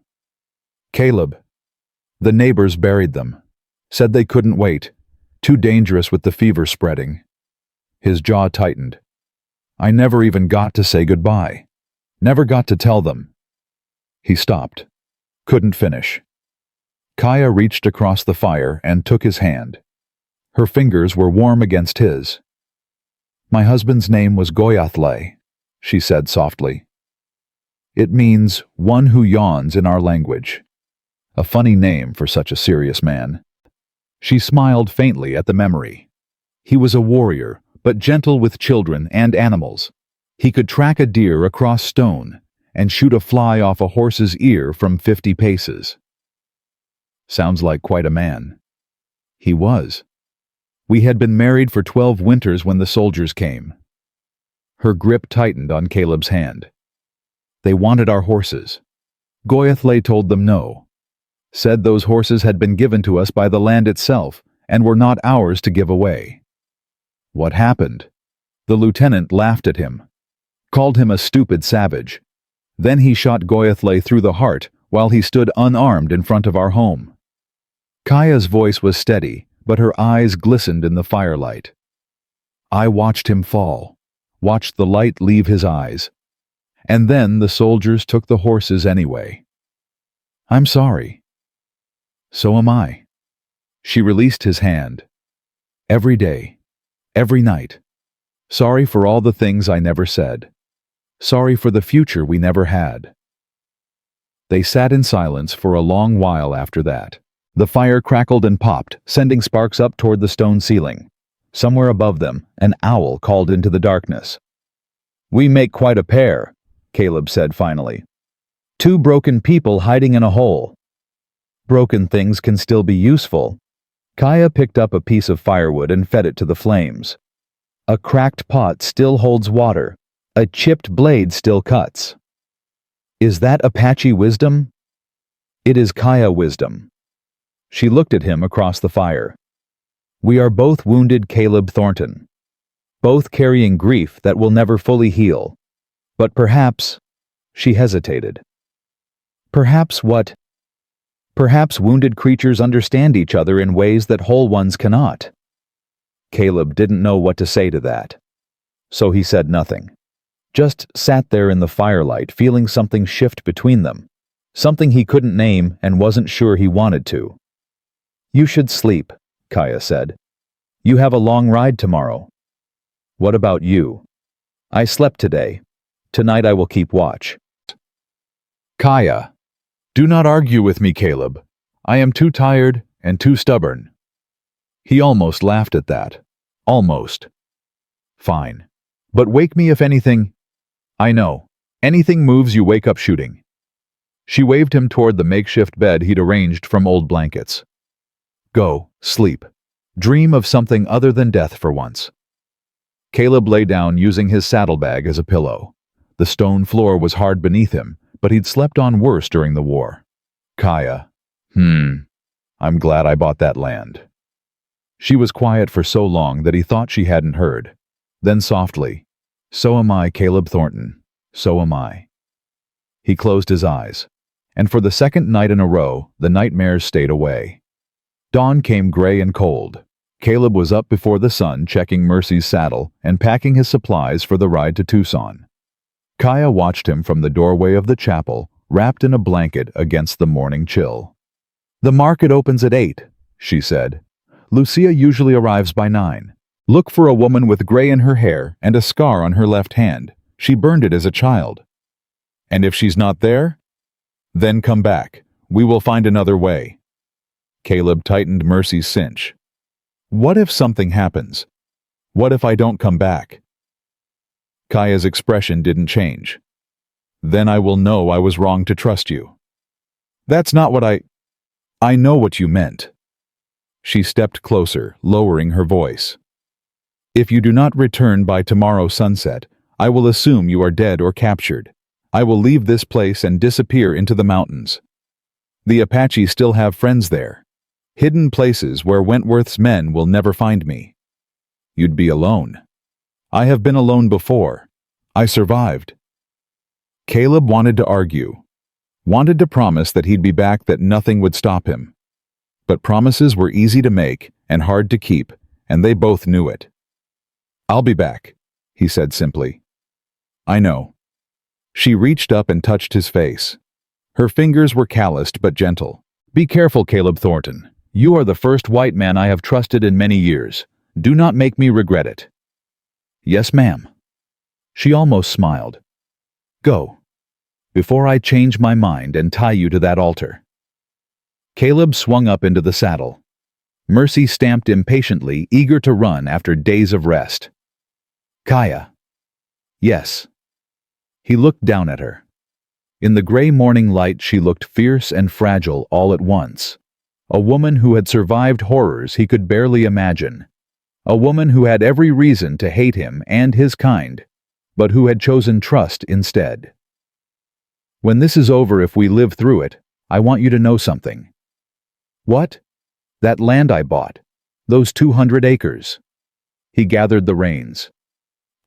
Caleb. The neighbors buried them. Said they couldn't wait. Too dangerous with the fever spreading." His jaw tightened. "I never even got to say goodbye. Never got to tell them." He stopped. Couldn't finish. Kaya reached across the fire and took his hand. Her fingers were warm against his. "My husband's name was Goyathle," she said softly. "It means one who yawns in our language. A funny name for such a serious man." She smiled faintly at the memory. He was a warrior, but gentle with children and animals. He could track a deer across stone and shoot a fly off a horse's ear from 50 paces. Sounds like quite a man. He was. We had been married for 12 winters when the soldiers came. Her grip tightened on Caleb's hand. They wanted our horses. Goyathle told them no. Said those horses had been given to us by the land itself and were not ours to give away. What happened? The lieutenant laughed at him. Called him a stupid savage. Then he shot Goyathle through the heart while he stood unarmed in front of our home. Kaya's voice was steady, but her eyes glistened in the firelight. I watched him fall, watched the light leave his eyes. And then the soldiers took the horses anyway. I'm sorry. So am I. She released his hand. Every day, every night. Sorry for all the things I never said. Sorry for the future we never had. They sat in silence for a long while after that. The fire crackled and popped, sending sparks up toward the stone ceiling. Somewhere above them, an owl called into the darkness. "We make quite a pair," Caleb said finally. "Two broken people hiding in a hole." "Broken things can still be useful." Kaya picked up a piece of firewood and fed it to the flames. "A cracked pot still holds water. A chipped blade still cuts." "Is that Apache wisdom?" "It is Kaya wisdom." She looked at him across the fire. "We are both wounded Caleb Thornton. Both carrying grief that will never fully heal. But perhaps—" she hesitated. "Perhaps what?" "Perhaps wounded creatures understand each other in ways that whole ones cannot." Caleb didn't know what to say to that. So he said nothing. Just sat there in the firelight, feeling something shift between them. Something he couldn't name and wasn't sure he wanted to. "You should sleep," Kaya said. "You have a long ride tomorrow." "What about you?" "I slept today. Tonight I will keep watch." "Kaya, do not argue with me, Caleb. I am too tired and too stubborn." He almost laughed at that. Almost. "Fine. But wake me if anything—" "I know. Anything moves, you wake up shooting." She waved him toward the makeshift bed he'd arranged from old blankets. "Go, sleep. Dream of something other than death for once." Caleb lay down using his saddlebag as a pillow. The stone floor was hard beneath him, but he'd slept on worse during the war. Kaya. I'm glad I bought that land." She was quiet for so long that he thought she hadn't heard. Then softly, "So am I, Caleb Thornton. So am I." He closed his eyes, and for the second night in a row, the nightmares stayed away. Dawn came gray and cold. Caleb was up before the sun, checking Mercy's saddle and packing his supplies for the ride to Tucson. Kaya watched him from the doorway of the chapel, wrapped in a blanket against the morning chill. "The market opens at 8, she said. "Lucia usually arrives by 9. Look for a woman with gray in her hair and a scar on her left hand. She burned it as a child. And if she's not there, then come back. We will find another way." Caleb tightened Mercy's cinch. "What if something happens? What if I don't come back?" Kaya's expression didn't change. "Then I will know I was wrong to trust you." "That's not what I know what you meant." She stepped closer, lowering her voice. "If you do not return by tomorrow sunset, I will assume you are dead or captured. I will leave this place and disappear into the mountains. The Apache still have friends there. Hidden places where Wentworth's men will never find me. You'd be alone. I have been alone before. I survived." Caleb wanted to argue. Wanted to promise that he'd be back, that nothing would stop him. But promises were easy to make and hard to keep, and they both knew it. "I'll be back," he said simply. "I know." She reached up and touched his face. Her fingers were calloused but gentle. "Be careful, Caleb Thornton. You are the first white man I have trusted in many years. Do not make me regret it." "Yes, ma'am." She almost smiled. "Go, before I change my mind and tie you to that altar." Caleb swung up into the saddle. Mercy stamped impatiently, eager to run after days of rest. "Kaya." "Yes." He looked down at her. In the gray morning light, she looked fierce and fragile all at once. A woman who had survived horrors he could barely imagine. A woman who had every reason to hate him and his kind, but who had chosen trust instead. "When this is over, if we live through it, I want you to know something." "What?" "That land I bought. Those 200 acres. He gathered the reins.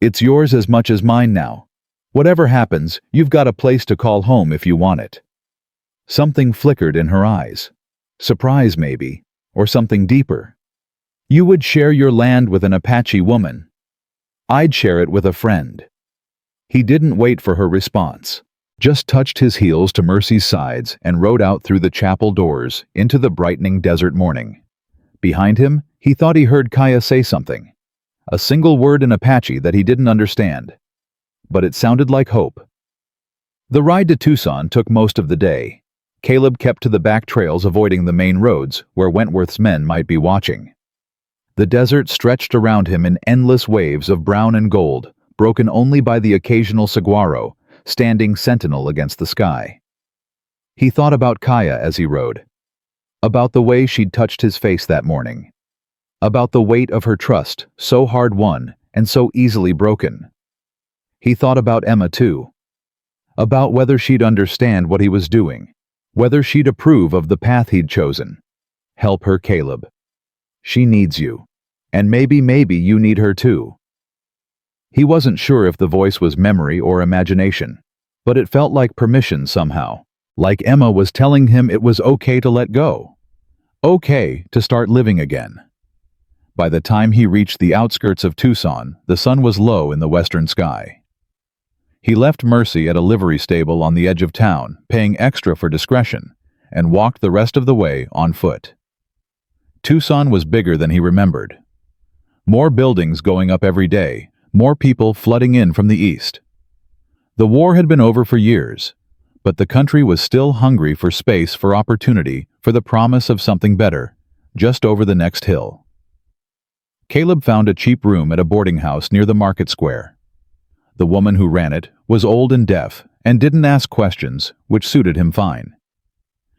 "It's yours as much as mine now. Whatever happens, you've got a place to call home if you want it." Something flickered in her eyes. Surprise, maybe, or something deeper. "You would share your land with an Apache woman. I'd share it with a friend." He didn't wait for her response. Just touched his heels to Mercy's sides and rode out through the chapel doors into the brightening desert morning. Behind him, he thought he heard Kaya say something. A single word in Apache that he didn't understand. But it sounded like hope. The ride to Tucson took most of the day. Caleb kept to the back trails, avoiding the main roads where Wentworth's men might be watching. The desert stretched around him in endless waves of brown and gold, broken only by the occasional saguaro, standing sentinel against the sky. He thought about Kaya as he rode, about the way she'd touched his face that morning, about the weight of her trust, so hard won and so easily broken. He thought about Emma too, about whether she'd understand what he was doing, whether she'd approve of the path he'd chosen. Help her, Caleb. She needs you, and maybe you need her too. He wasn't sure if the voice was memory or imagination, but it felt like permission somehow, like Emma was telling him it was okay to let go, okay to start living again. By the time he reached the outskirts of Tucson, the sun was low in the western sky. He left Mercy at a livery stable on the edge of town, paying extra for discretion, and walked the rest of the way on foot. Tucson was bigger than he remembered. More buildings going up every day, more people flooding in from the east. The war had been over for years, but the country was still hungry for space, for opportunity, for the promise of something better, just over the next hill. Caleb found a cheap room at a boarding house near the market square. The woman who ran it was old and deaf and didn't ask questions, which suited him fine.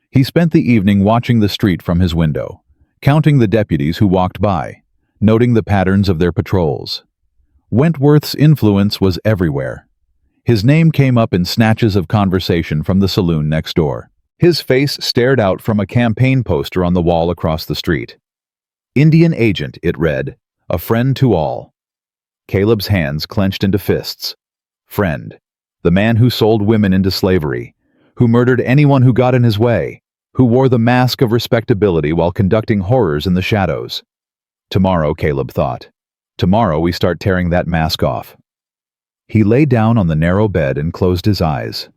He spent the evening watching the street from his window, counting the deputies who walked by, noting the patterns of their patrols. Wentworth's influence was everywhere. His name came up in snatches of conversation from the saloon next door. His face stared out from a campaign poster on the wall across the street. Indian agent, it read, a friend to all. Caleb's hands clenched into fists. Friend. The man who sold women into slavery, who murdered anyone who got in his way, who wore the mask of respectability while conducting horrors in the shadows. Tomorrow, Caleb thought. Tomorrow we start tearing that mask off. He lay down on the narrow bed and closed his eyes.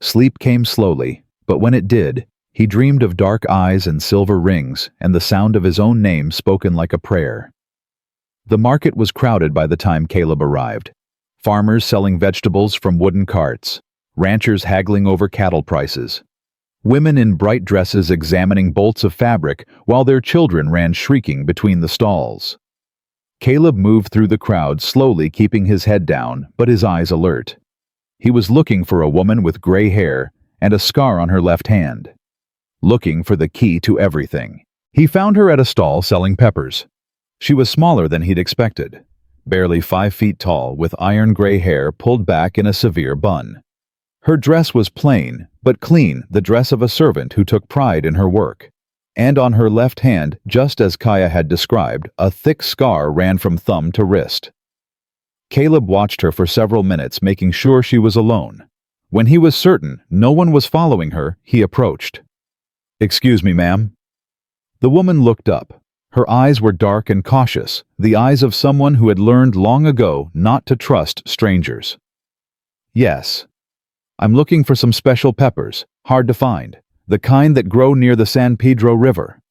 Sleep came slowly, but when it did, he dreamed of dark eyes and silver rings and the sound of his own name spoken like a prayer. The market was crowded by the time Caleb arrived. Farmers selling vegetables from wooden carts, ranchers haggling over cattle prices, women in bright dresses examining bolts of fabric while their children ran shrieking between the stalls. Caleb moved through the crowd, slowly keeping his head down, but his eyes alert. He was looking for a woman with gray hair and a scar on her left hand. Looking for the key to everything. He found her at a stall selling peppers. She was smaller than he'd expected, barely 5 feet tall, with iron gray hair pulled back in a severe bun. Her dress was plain, but clean, the dress of a servant who took pride in her work. And on her left hand, just as Kaya had described, a thick scar ran from thumb to wrist. Caleb watched her for several minutes, making sure she was alone. When he was certain no one was following her, he approached. "Excuse me, ma'am." The woman looked up. Her eyes were dark and cautious, the eyes of someone who had learned long ago not to trust strangers. "Yes. I'm looking for some special peppers, hard to find, the kind that grow near the San Pedro River."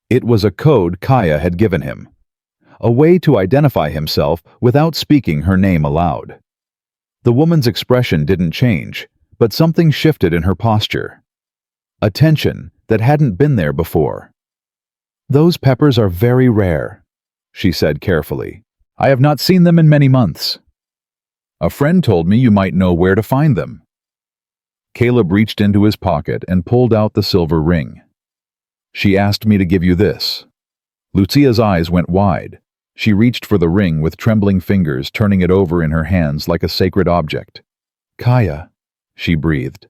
It was a code Kaya had given him, a way to identify himself without speaking her name aloud. The woman's expression didn't change, but something shifted in her posture. A tension that hadn't been there before. "Those peppers are very rare," she said carefully. "I have not seen them in many months. A friend told me you might know where to find them." Caleb reached into his pocket and pulled out the silver ring. "She asked me to give you this." Lucia's eyes went wide. She reached for the ring with trembling fingers, turning it over in her hands like a sacred object. "Kaya," she breathed.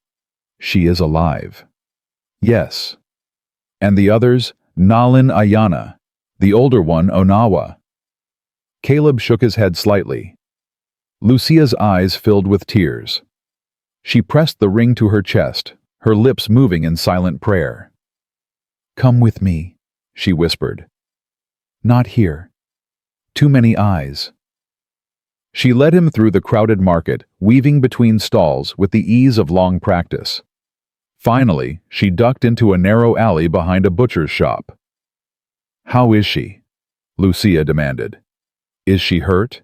"She is alive." "Yes." "And the others? Nalin Ayana, the older one Onawa." Caleb shook his head slightly. Lucia's eyes filled with tears. She pressed the ring to her chest, her lips moving in silent prayer. "Come with me," she whispered. "Not here. Too many eyes." She led him through the crowded market, weaving between stalls with the ease of long practice. Finally, she ducked into a narrow alley behind a butcher's shop. "How is she?" Lucia demanded. "Is she hurt?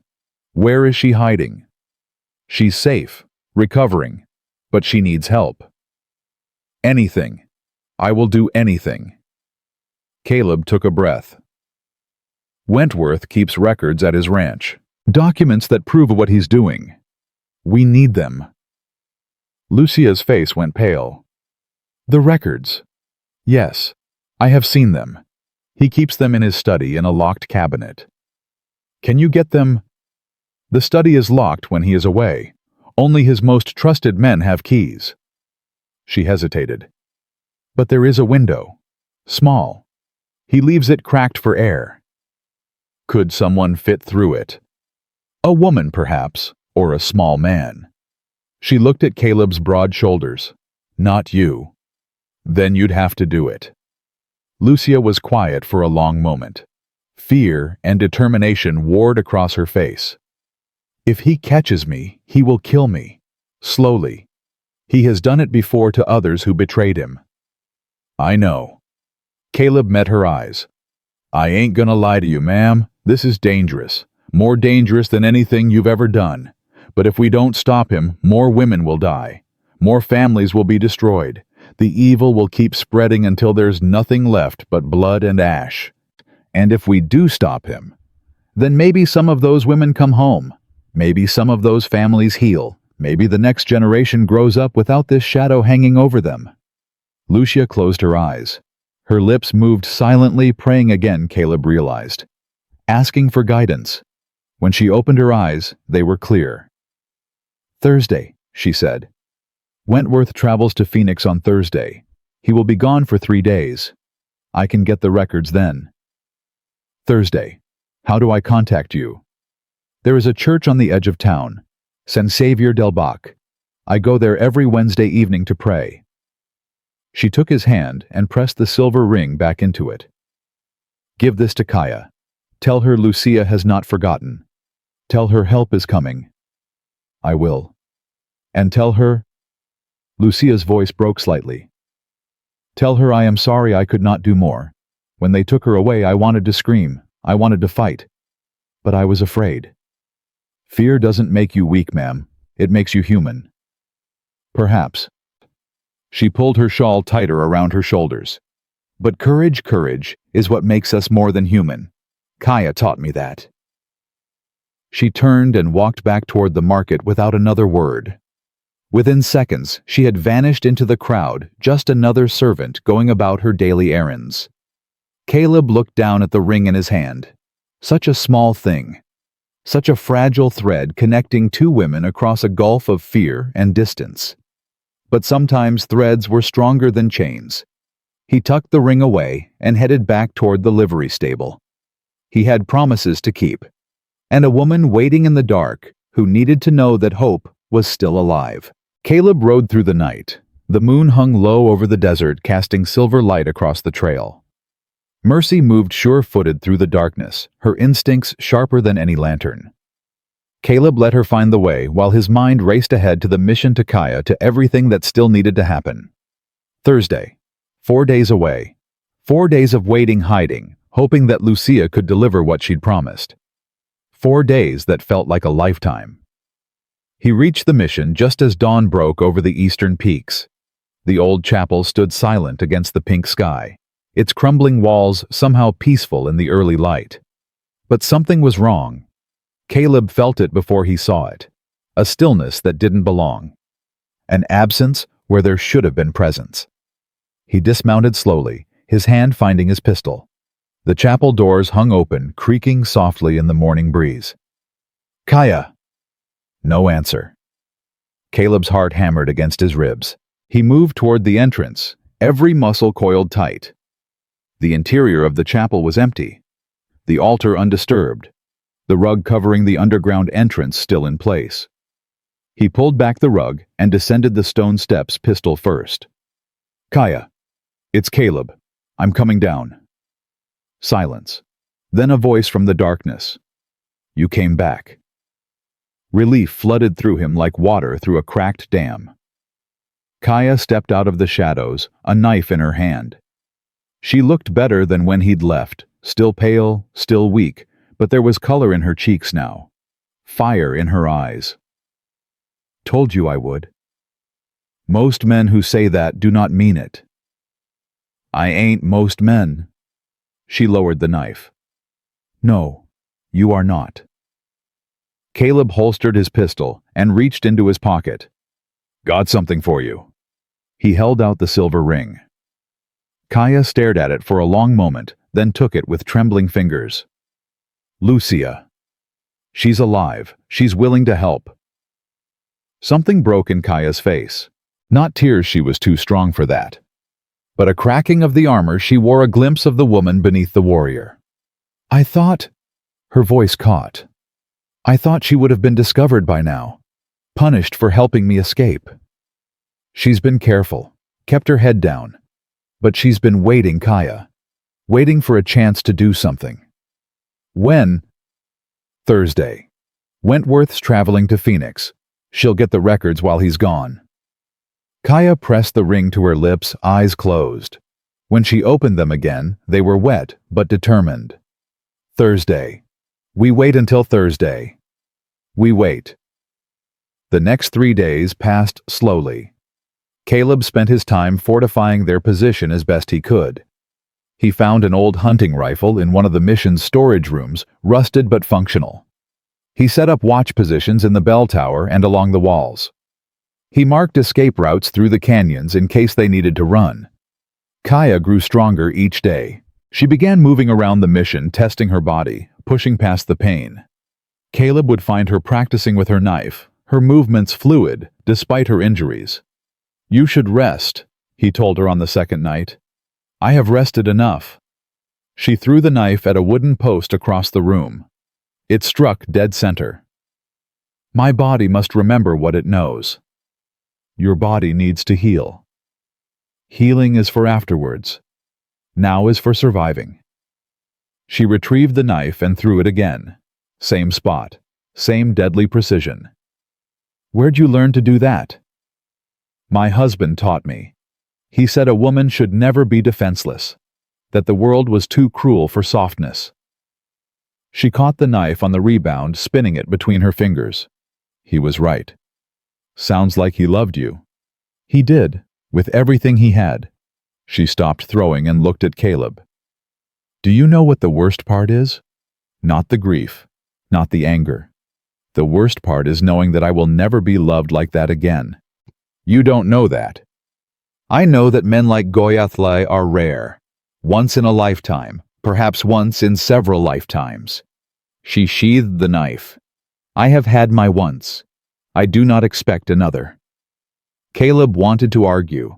Where is she hiding?" "She's safe, recovering. but she needs help. Anything. I will do anything. Caleb took a breath. Wentworth keeps records at his ranch. Documents that prove what he's doing. We need them. Lucia's face went pale. The records. Yes, I have seen them. He keeps them in his study in a locked cabinet. Can you get them? The study is locked when he is away. Only his most trusted men have keys. She hesitated. But there is a window. Small. He leaves it cracked for air. Could someone fit through it? A woman, perhaps, or a small man. She looked at Caleb's broad shoulders. Not you. Then you'd have to do it. Lucia was quiet for a long moment. Fear and determination warred across her face. If he catches me, he will kill me. Slowly. He has done it before to others who betrayed him. I know. Caleb met her eyes. I ain't gonna lie to you, ma'am. This is dangerous. More dangerous than anything you've ever done. But if we don't stop him, more women will die. More families will be destroyed. The evil will keep spreading until there's nothing left but blood and ash. And if we do stop him, then maybe some of those women come home. Maybe some of those families heal. Maybe the next generation grows up without this shadow hanging over them. Lucia closed her eyes. Her lips moved silently, praying again, Caleb realized. Asking for guidance. When she opened her eyes, they were clear. Thursday, she said. Wentworth travels to Phoenix on Thursday. He will be gone for 3 days. I can get the records then. Thursday. How do I contact you? There is a church on the edge of town, San Xavier del Bac. I go there every Wednesday evening to pray. She took his hand and pressed the silver ring back into it. Give this to Kaya. Tell her Lucia has not forgotten. Tell her help is coming. I will. And tell her... Lucia's voice broke slightly. Tell her I am sorry I could not do more. When they took her away, I wanted to scream. I wanted to fight. But I was afraid. Fear doesn't make you weak, ma'am. It makes you human. Perhaps. She pulled her shawl tighter around her shoulders. But courage, is what makes us more than human. Kaya taught me that. She turned and walked back toward the market without another word. Within seconds, she had vanished into the crowd, just another servant going about her daily errands. Caleb looked down at the ring in his hand. Such a small thing. Such a fragile thread connecting two women across a gulf of fear and distance. But sometimes threads were stronger than chains. He tucked the ring away and headed back toward the livery stable. He had promises to keep, and a woman waiting in the dark who needed to know that hope was still alive. Caleb rode through the night. The moon hung low over the desert, casting silver light across the trail. Mercy moved sure-footed through the darkness, her instincts sharper than any lantern. Caleb let her find the way while his mind raced ahead to the mission to Kaya, to everything that still needed to happen. Thursday. 4 days away. 4 days of waiting, hiding, hoping that Lucia could deliver what she'd promised. 4 days that felt like a lifetime. He reached the mission just as dawn broke over the eastern peaks. The old chapel stood silent against the pink sky, its crumbling walls somehow peaceful in the early light. But something was wrong. Caleb felt it before he saw it. A stillness that didn't belong. An absence where there should have been presence. He dismounted slowly, his hand finding his pistol. The chapel doors hung open, creaking softly in the morning breeze. Kaya! No answer. Caleb's heart hammered against his ribs. He moved toward the entrance, every muscle coiled tight. The interior of the chapel was empty. The altar undisturbed. The rug covering the underground entrance still in place. He pulled back the rug and descended the stone steps, pistol first. Kaya! It's Caleb. I'm coming down. Silence. Then a voice from the darkness. You came back. Relief flooded through him like water through a cracked dam. Kaya stepped out of the shadows, a knife in her hand. She looked better than when he'd left, still pale, still weak, but there was color in her cheeks now. Fire in her eyes. Told you I would. Most men who say that do not mean it. I ain't most men. She lowered the knife. No, you are not. Caleb holstered his pistol and reached into his pocket. Got something for you. He held out the silver ring. Kaya stared at it for a long moment, then took it with trembling fingers. Lucia. She's alive. She's willing to help. Something broke in Kaya's face. Not tears, she was too strong for that. But a cracking of the armor she wore, a glimpse of the woman beneath the warrior. I thought... Her voice caught. I thought she would have been discovered by now, punished for helping me escape. She's been careful, kept her head down. But she's been waiting, Kaya. Waiting for a chance to do something. When? Thursday. Wentworth's traveling to Phoenix. She'll get the records while he's gone. Kaya pressed the ring to her lips, eyes closed. When she opened them again, they were wet but determined. Thursday. We wait until Thursday. We wait. The next 3 days passed slowly. Caleb spent his time fortifying their position as best he could. He found an old hunting rifle in one of the mission's storage rooms, rusted but functional. He set up watch positions in the bell tower and along the walls. He marked escape routes through the canyons in case they needed to run. Kaya grew stronger each day. She began moving around the mission, testing her body, pushing past the pain. Caleb would find her practicing with her knife, her movements fluid, despite her injuries. You should rest, he told her on the second night. I have rested enough. She threw the knife at a wooden post across the room. It struck dead center. My body must remember what it knows. Your body needs to heal. Healing is for afterwards. Now is for surviving. She retrieved the knife and threw it again. Same spot, same deadly precision. Where'd you learn to do that? My husband taught me. He said a woman should never be defenseless, that the world was too cruel for softness. She caught the knife on the rebound, spinning it between her fingers. He was right. Sounds like he loved you. He did, with everything he had. She stopped throwing and looked at Caleb. Do you know what the worst part is? Not the grief, not the anger. The worst part is knowing that I will never be loved like that again. You don't know that. I know that men like Goyathlai are rare. Once in a lifetime, perhaps once in several lifetimes. She sheathed the knife. I have had my once. I do not expect another. Caleb wanted to argue.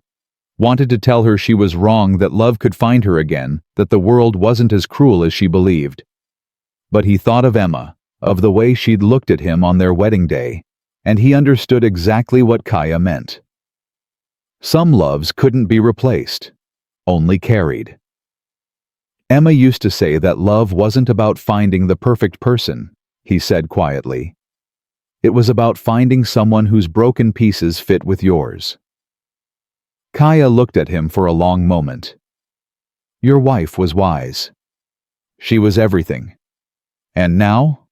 Wanted to tell her she was wrong, that love could find her again, that the world wasn't as cruel as she believed. But he thought of Emma, of the way she'd looked at him on their wedding day, and he understood exactly what Kaya meant. Some loves couldn't be replaced, only carried. Emma used to say that love wasn't about finding the perfect person, he said quietly. It was about finding someone whose broken pieces fit with yours. Kaya looked at him for a long moment. Your wife was wise. She was everything. And now?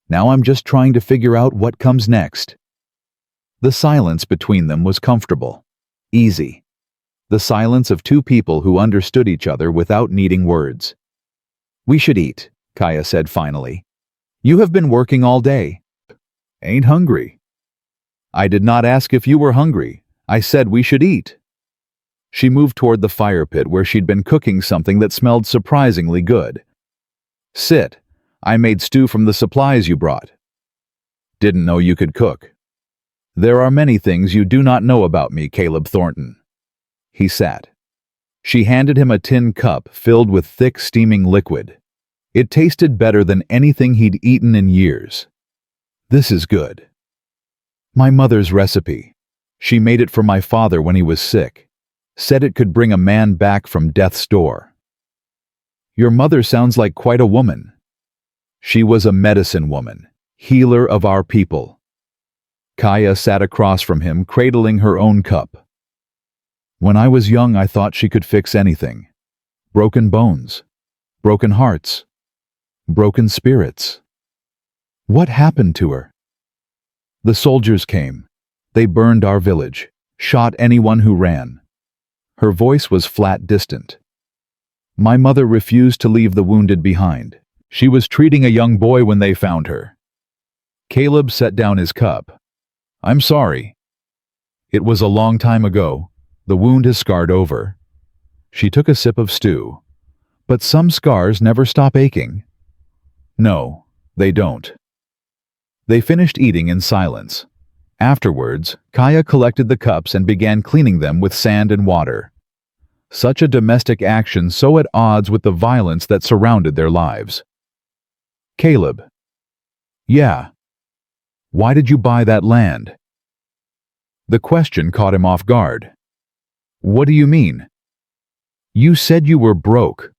Now I'm just trying to figure out what comes next. The silence between them was comfortable, easy. The silence of two people who understood each other without needing words. We should eat, Kaya said finally. You have been working all day. Ain't hungry. I did not ask if you were hungry. I said we should eat. She moved toward the fire pit where she'd been cooking something that smelled surprisingly good. Sit. I made stew from the supplies you brought. Didn't know you could cook. There are many things you do not know about me, Caleb Thornton. He sat. She handed him a tin cup filled with thick, steaming liquid. It tasted better than anything he'd eaten in years. This is good. My mother's recipe. She made it for my father when he was sick. Said it could bring a man back from death's door. Your mother sounds like quite a woman. She was a medicine woman, healer of our people. Kaya sat across from him, cradling her own cup. When I was young, I thought she could fix anything. Broken bones, broken hearts, broken spirits. What happened to her? The soldiers came. They burned our village. Shot anyone who ran. Her voice was flat, distant. My mother refused to leave the wounded behind. She was treating a young boy when they found her. Caleb set down his cup. I'm sorry. It was a long time ago. The wound has scarred over. She took a sip of stew. But some scars never stop aching. No, they don't. They finished eating in silence. Afterwards, Kaya collected the cups and began cleaning them with sand and water. Such a domestic action so at odds with the violence that surrounded their lives. Caleb. Yeah. Why did you buy that land? The question caught him off guard. What do you mean? You said you were broke,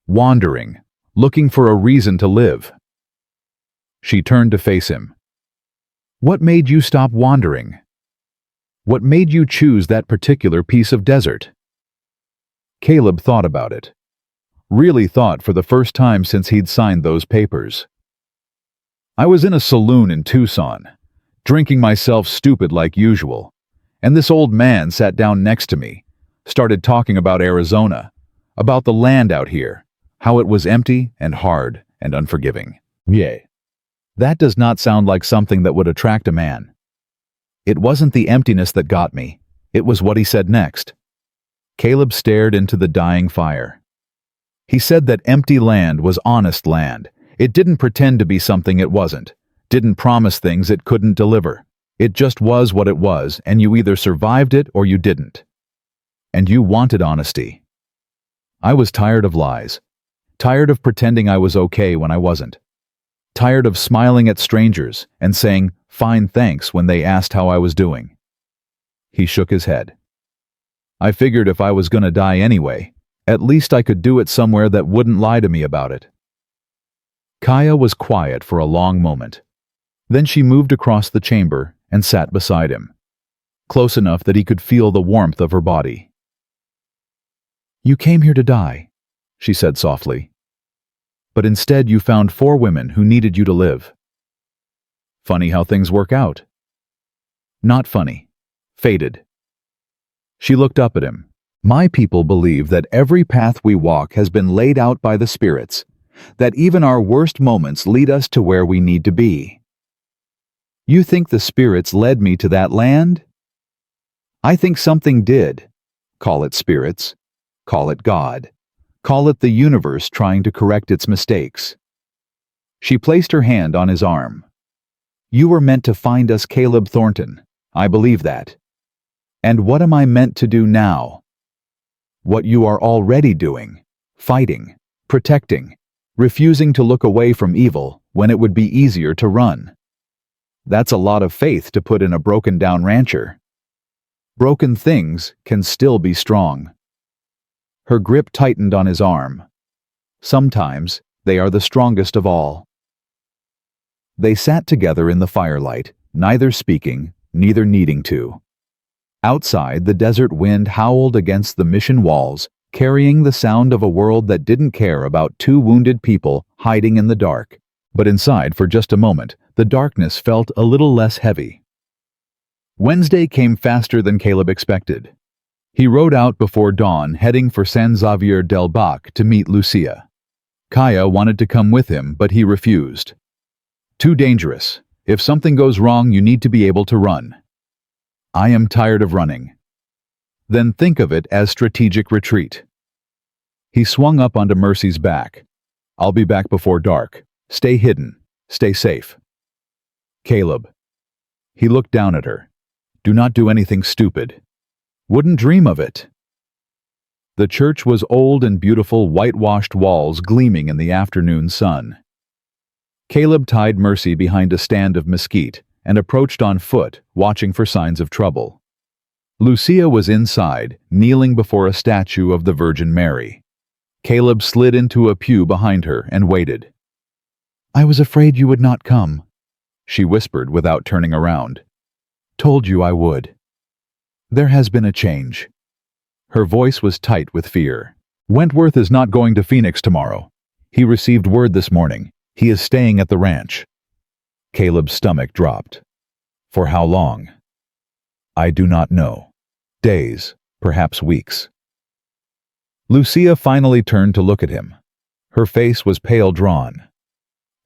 wandering, looking for a reason to live. She turned to face him. What made you stop wandering? What made you choose that particular piece of desert? Caleb thought about it. Really thought for the first time since he'd signed those papers. I was in a saloon in Tucson, drinking myself stupid like usual, and this old man sat down next to me, started talking about Arizona, about the land out here, how it was empty and hard and unforgiving. Yay. That does not sound like something that would attract a man. It wasn't the emptiness that got me. It was what he said next. Caleb stared into the dying fire. He said that empty land was honest land. It didn't pretend to be something it wasn't, didn't promise things it couldn't deliver. It just was what it was, and you either survived it or you didn't. And you wanted honesty. I was tired of lies. Tired of pretending I was okay when I wasn't. Tired of smiling at strangers and saying, "Fine, thanks," when they asked how I was doing. He shook his head. I figured if I was gonna die anyway, at least I could do it somewhere that wouldn't lie to me about it. Kaya was quiet for a long moment. Then she moved across the chamber and sat beside him, close enough that he could feel the warmth of her body. You came here to die, she said softly. But instead you found 4 women who needed you to live. Funny how things work out. Not funny. Fated. She looked up at him. My people believe that every path we walk has been laid out by the spirits, that even our worst moments lead us to where we need to be. You think the spirits led me to that land? I think something did. Call it spirits. Call it God. Call it the universe trying to correct its mistakes. She placed her hand on his arm. You were meant to find us, Caleb Thornton. I believe that. And what am I meant to do now? What you are already doing. Fighting. Protecting. Refusing to look away from evil when it would be easier to run. That's a lot of faith to put in a broken-down rancher. Broken things can still be strong. Her grip tightened on his arm. Sometimes they are the strongest of all. They sat together in the firelight, neither speaking, neither needing to. Outside, the desert wind howled against the mission walls, carrying the sound of a world that didn't care about 2 wounded people hiding in the dark. But inside, for just a moment, the darkness felt a little less heavy. Wednesday came faster than Caleb expected. He rode out before dawn, heading for San Xavier del Bac to meet Lucia. Kaya wanted to come with him, but he refused. Too dangerous. If something goes wrong, you need to be able to run. I am tired of running. Then think of it as strategic retreat. He swung up onto Mercy's back. I'll be back before dark. Stay hidden. Stay safe. Caleb. He looked down at her. Do not do anything stupid. Wouldn't dream of it. The church was old and beautiful, whitewashed walls gleaming in the afternoon sun. Caleb tied Mercy behind a stand of mesquite and approached on foot, watching for signs of trouble. Lucia was inside, kneeling before a statue of the Virgin Mary. Caleb slid into a pew behind her and waited. I was afraid you would not come, she whispered without turning around. Told you I would. There has been a change. Her voice was tight with fear. Wentworth is not going to Phoenix tomorrow. He received word this morning. He is staying at the ranch. Caleb's stomach dropped. For how long? I do not know. Days, perhaps weeks. Lucia finally turned to look at him. Her face was pale drawn.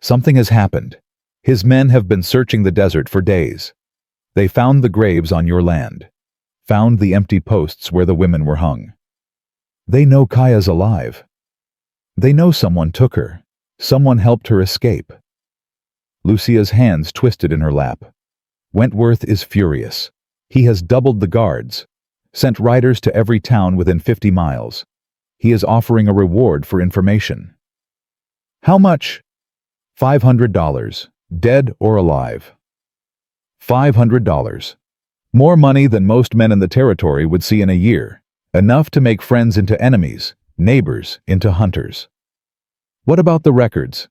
Something has happened. His men have been searching the desert for days. They found the graves on your land. Found the empty posts where the women were hung. They know Kaya's alive. They know someone took her. Someone helped her escape. Lucia's hands twisted in her lap. Wentworth is furious. He has doubled the guards, sent riders to every town within 50 miles. He is offering a reward for information. How much? $500, dead or alive. $500. More money than most men in the territory would see in a year. Enough to make friends into enemies, neighbors into hunters. What about the records?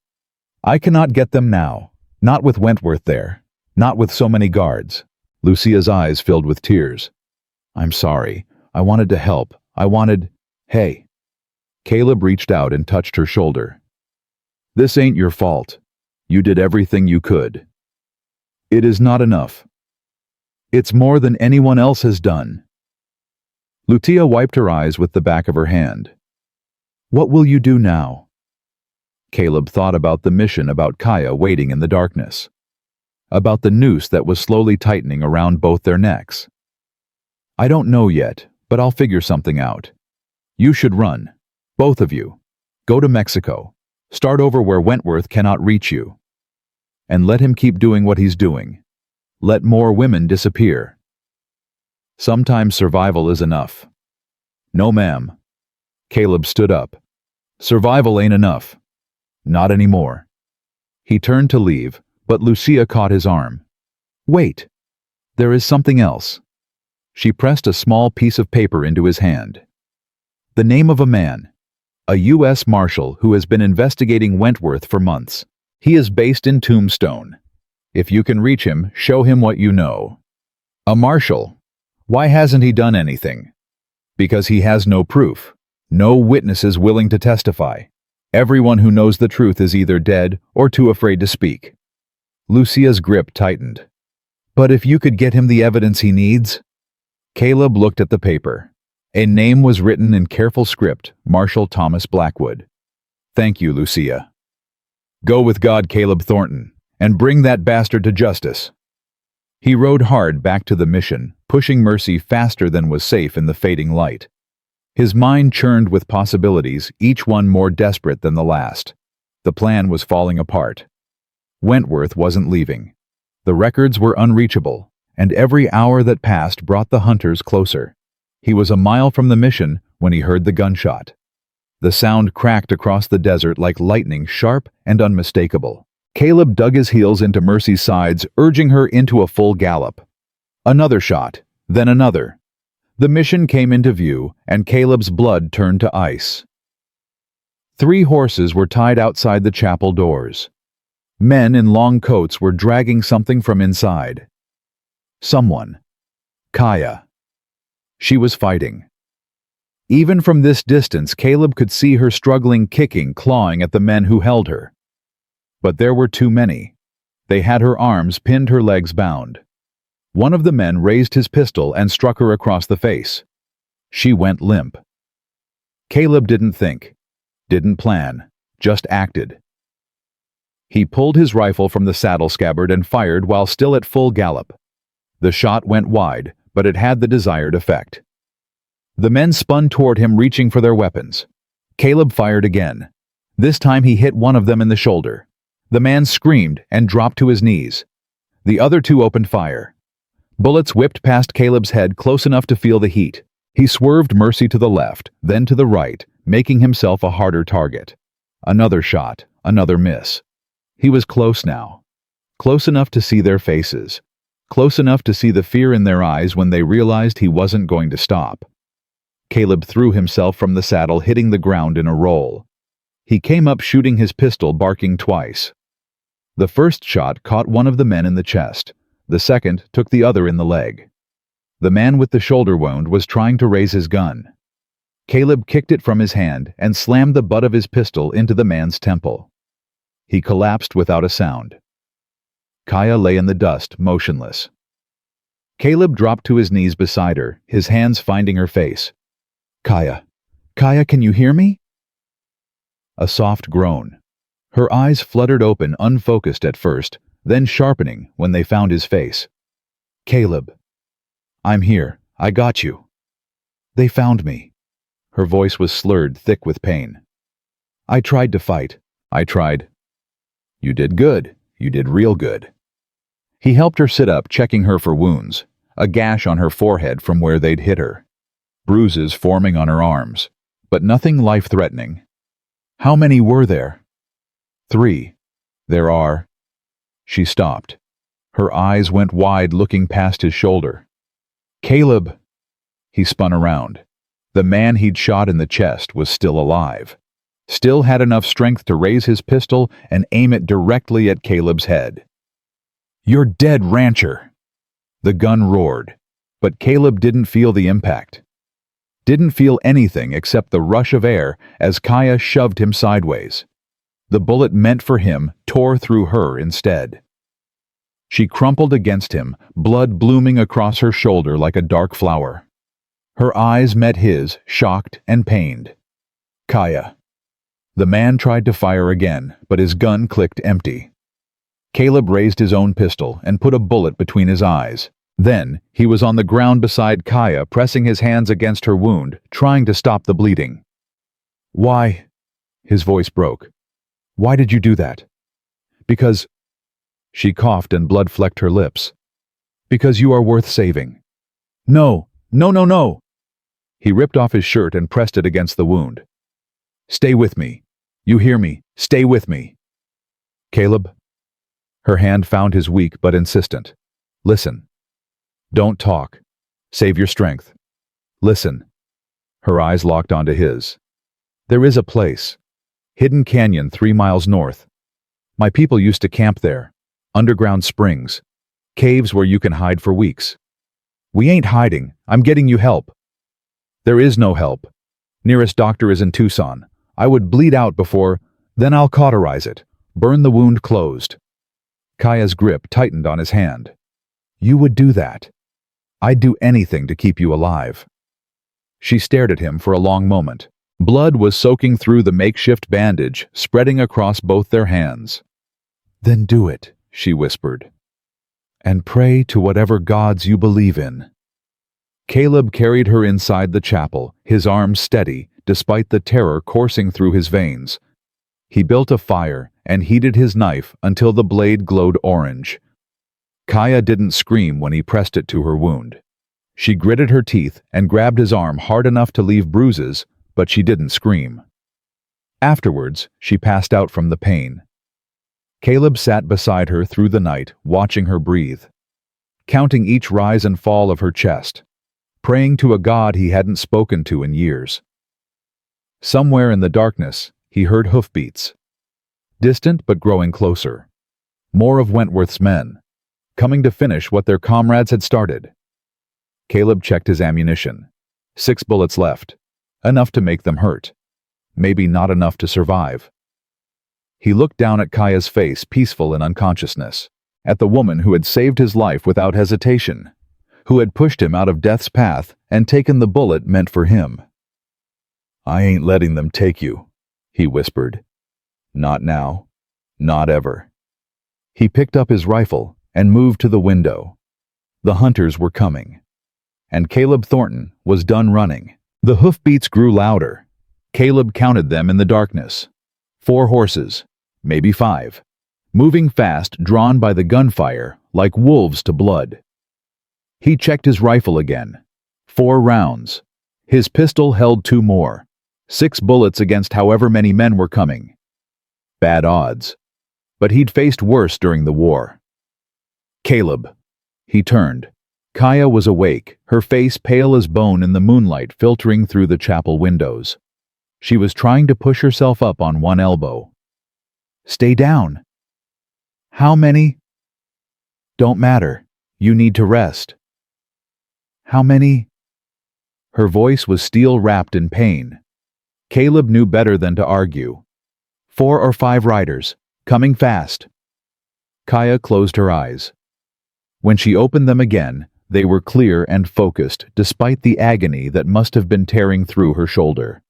I cannot get them now. Not with Wentworth there. Not with so many guards. Lucia's eyes filled with tears. I'm sorry. I wanted to help. Hey. Caleb reached out and touched her shoulder. This ain't your fault. You did everything you could. It is not enough. It's more than anyone else has done. Lucia wiped her eyes with the back of her hand. What will you do now? Caleb thought about the mission, about Kaya waiting in the darkness. About the noose that was slowly tightening around both their necks. I don't know yet, but I'll figure something out. You should run. Both of you. Go to Mexico. Start over where Wentworth cannot reach you. And let him keep doing what he's doing. Let more women disappear. Sometimes survival is enough. No, ma'am. Caleb stood up. Survival ain't enough. Not anymore. He turned to leave, but Lucia caught his arm. Wait. There is something else. She pressed a small piece of paper into his hand. The name of a man. A U.S. Marshal who has been investigating Wentworth for months. He is based in Tombstone. If you can reach him, show him what you know. A marshal. Why hasn't he done anything? Because he has no proof. No witnesses willing to testify. Everyone who knows the truth is either dead or too afraid to speak. Lucia's grip tightened. But if you could get him the evidence he needs? Caleb looked at the paper. A name was written in careful script, Marshal Thomas Blackwood. Thank you, Lucia. Go with God, Caleb Thornton, and bring that bastard to justice. He rode hard back to the mission, pushing Mercy faster than was safe in the fading light. His mind churned with possibilities, each one more desperate than the last. The plan was falling apart. Wentworth wasn't leaving. The records were unreachable, and every hour that passed brought the hunters closer. He was a mile from the mission when he heard the gunshot. The sound cracked across the desert like lightning, sharp and unmistakable. Caleb dug his heels into Mercy's sides, urging her into a full gallop. Another shot, then another. The mission came into view, and Caleb's blood turned to ice. 3 horses were tied outside the chapel doors. Men in long coats were dragging something from inside. Someone. Kaya. She was fighting. Even from this distance, Caleb could see her struggling, kicking, clawing at the men who held her. But there were too many. They had her arms pinned, her legs bound. One of the men raised his pistol and struck her across the face. She went limp. Caleb didn't think, didn't plan, just acted. He pulled his rifle from the saddle scabbard and fired while still at full gallop. The shot went wide, but it had the desired effect. The men spun toward him, reaching for their weapons. Caleb fired again. This time he hit one of them in the shoulder. The man screamed and dropped to his knees. The other 2 opened fire. Bullets whipped past Caleb's head close enough to feel the heat. He swerved Mercy to the left, then to the right, making himself a harder target. Another shot, another miss. He was close now. Close enough to see their faces. Close enough to see the fear in their eyes when they realized he wasn't going to stop. Caleb threw himself from the saddle, hitting the ground in a roll. He came up shooting his pistol, barking twice. The first shot caught one of the men in the chest. The second took the other in the leg. The man with the shoulder wound was trying to raise his gun. Caleb kicked it from his hand and slammed the butt of his pistol into the man's temple. He collapsed without a sound. Kaya lay in the dust, motionless. Caleb dropped to his knees beside her, his hands finding her face. Kaya. Kaya, can you hear me? A soft groan. Her eyes fluttered open, unfocused at first, then sharpening when they found his face. Caleb. I'm here. I got you. They found me. Her voice was slurred, thick with pain. I tried to fight. I tried. You did good. You did real good. He helped her sit up, checking her for wounds. A gash on her forehead from where they'd hit her. Bruises forming on her arms, but nothing life-threatening. How many were there? 3. There are. She stopped. Her eyes went wide, looking past his shoulder. Caleb! He spun around. The man he'd shot in the chest was still alive. Still had enough strength to raise his pistol and aim it directly at Caleb's head. You're dead, rancher! The gun roared, but Caleb didn't feel the impact. Didn't feel anything except the rush of air as Kaya shoved him sideways. The bullet meant for him tore through her instead. She crumpled against him, blood blooming across her shoulder like a dark flower. Her eyes met his, shocked and pained. Kaya. The man tried to fire again, but his gun clicked empty. Caleb raised his own pistol and put a bullet between his eyes. Then, he was on the ground beside Kaya, pressing his hands against her wound, trying to stop the bleeding. Why? His voice broke. Why did you do that? Because... She coughed and blood flecked her lips. Because you are worth saving. No, no, no, no! He ripped off his shirt and pressed it against the wound. Stay with me. You hear me? Stay with me. Caleb? Her hand found his weak but insistent. Listen. Don't talk. Save your strength. Listen. Her eyes locked onto his. There is a place. Hidden canyon 3 miles north. My people used to camp there. Underground springs. Caves where you can hide for weeks. We ain't hiding. I'm getting you help. There is no help. Nearest doctor is in Tucson. I would bleed out before, then I'll cauterize it. Burn the wound closed. Kaya's grip tightened on his hand. You would do that. I'd do anything to keep you alive. She stared at him for a long moment. Blood was soaking through the makeshift bandage, spreading across both their hands. Then do it, she whispered. And pray to whatever gods you believe in. Caleb carried her inside the chapel, his arms steady, despite the terror coursing through his veins. He built a fire and heated his knife until the blade glowed orange. Kaya didn't scream when he pressed it to her wound. She gritted her teeth and grabbed his arm hard enough to leave bruises, but she didn't scream. Afterwards, she passed out from the pain. Caleb sat beside her through the night, watching her breathe, counting each rise and fall of her chest, praying to a god he hadn't spoken to in years. Somewhere in the darkness, he heard hoofbeats. Distant but growing closer. More of Wentworth's men, coming to finish what their comrades had started. Caleb checked his ammunition. 6 bullets left. Enough to make them hurt. Maybe not enough to survive. He looked down at Kaya's face, peaceful in unconsciousness, at the woman who had saved his life without hesitation, who had pushed him out of death's path and taken the bullet meant for him. I ain't letting them take you, he whispered. Not now. Not ever. He picked up his rifle and moved to the window. The hunters were coming. And Caleb Thornton was done running. The hoofbeats grew louder. Caleb counted them in the darkness. 4 horses, maybe 5, moving fast, drawn by the gunfire, like wolves to blood. He checked his rifle again. 4 rounds. His pistol held 2 more. 6 bullets against however many men were coming. Bad odds. But he'd faced worse during the war. Caleb. He turned. Kaya was awake, her face pale as bone in the moonlight filtering through the chapel windows. She was trying to push herself up on one elbow. Stay down. How many? Don't matter. You need to rest. How many? Her voice was steel-wrapped in pain. Caleb knew better than to argue. 4 or 5 riders, coming fast. Kaya closed her eyes. When she opened them again, They were clear and focused, despite the agony that must have been tearing through her shoulder.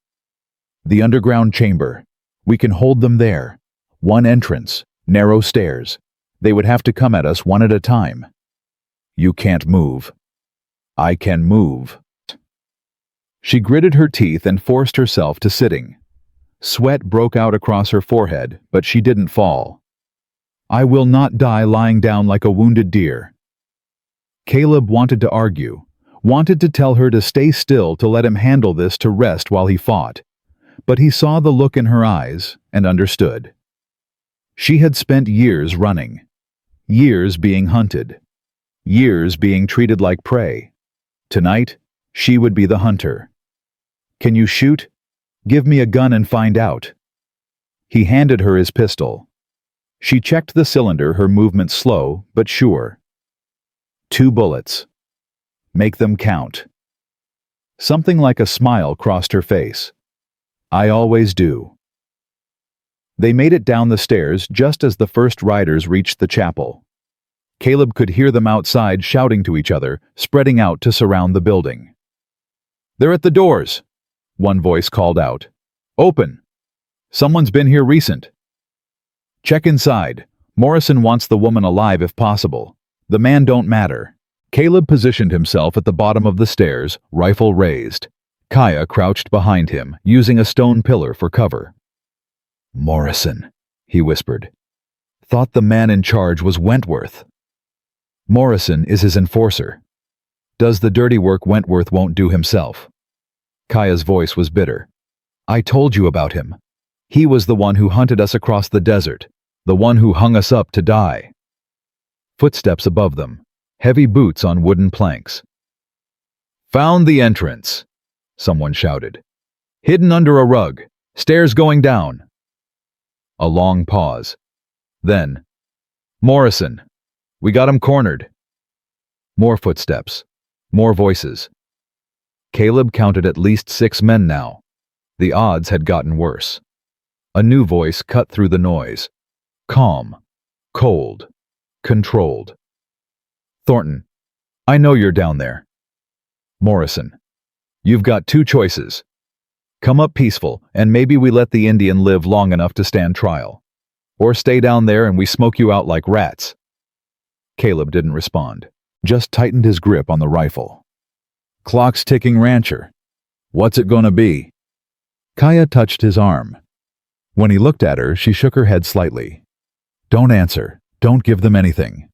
The underground chamber. We can hold them there. One entrance, narrow stairs. They would have to come at us one at a time. You can't move. I can move. She gritted her teeth and forced herself to sitting. Sweat broke out across her forehead, but she didn't fall. I will not die lying down like a wounded deer. Caleb wanted to argue, wanted to tell her to stay still, to let him handle this, to rest while he fought. But he saw the look in her eyes and understood. She had spent years running, years being hunted, years being treated like prey. Tonight, she would be the hunter. Can you shoot? Give me a gun and find out. He handed her his pistol. She checked the cylinder, her movement slow but sure. 2 bullets. Make them count. Something like a smile crossed her face. I always do. They made it down the stairs just as the first riders reached the chapel. Caleb could hear them outside shouting to each other, spreading out to surround the building. They're at the doors, one voice called out. Open. Someone's been here recent. Check inside. Morrison wants the woman alive if possible. The man don't matter. Caleb positioned himself at the bottom of the stairs, rifle raised. Kaya crouched behind him, using a stone pillar for cover. Morrison, he whispered. Thought the man in charge was Wentworth. Morrison is his enforcer. Does the dirty work Wentworth won't do himself. Kaya's voice was bitter. I told you about him. He was the one who hunted us across the desert, the one who hung us up to die. Footsteps above them, heavy boots on wooden planks. Found the entrance, someone shouted. Hidden under a rug, stairs going down. A long pause. Then, Morrison, we got him cornered. More footsteps, more voices. Caleb counted at least 6 men now. The odds had gotten worse. A new voice cut through the noise. Calm, cold, controlled. Thornton, I know you're down there. Morrison, you've got 2 choices. Come up peaceful, and maybe we let the Indian live long enough to stand trial. Or stay down there and we smoke you out like rats. Caleb didn't respond, just tightened his grip on the rifle. Clock's ticking, rancher. What's it gonna be? Kaya touched his arm. When he looked at her, she shook her head slightly. Don't answer. Don't give them anything.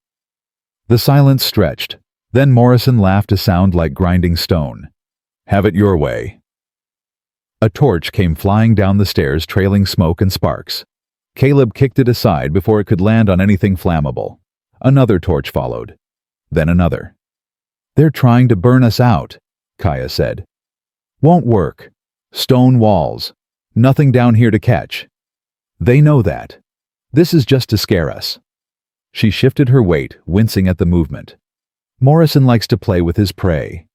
The silence stretched. Then Morrison laughed, a sound like grinding stone. Have it your way. A torch came flying down the stairs, trailing smoke and sparks. Caleb kicked it aside before it could land on anything flammable. Another torch followed. Then another. They're trying to burn us out, Kaya said. Won't work. Stone walls. Nothing down here to catch. They know that. This is just to scare us. She shifted her weight, wincing at the movement. Morrison likes to play with his prey.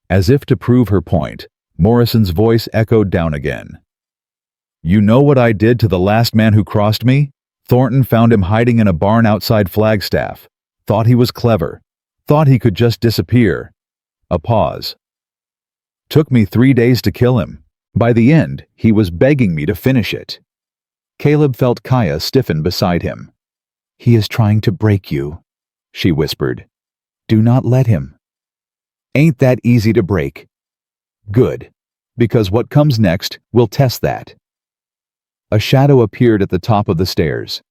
As if to prove her point, Morrison's voice echoed down again. You know what I did to the last man who crossed me? Thornton found him hiding in a barn outside Flagstaff. Thought he was clever. Thought he could just disappear. A pause. Took me 3 days to kill him. By the end, he was begging me to finish it. Caleb felt Kaya stiffen beside him. He is trying to break you, she whispered. Do not let him. Ain't that easy to break? Good, because what comes next will test that. A shadow appeared at the top of the stairs.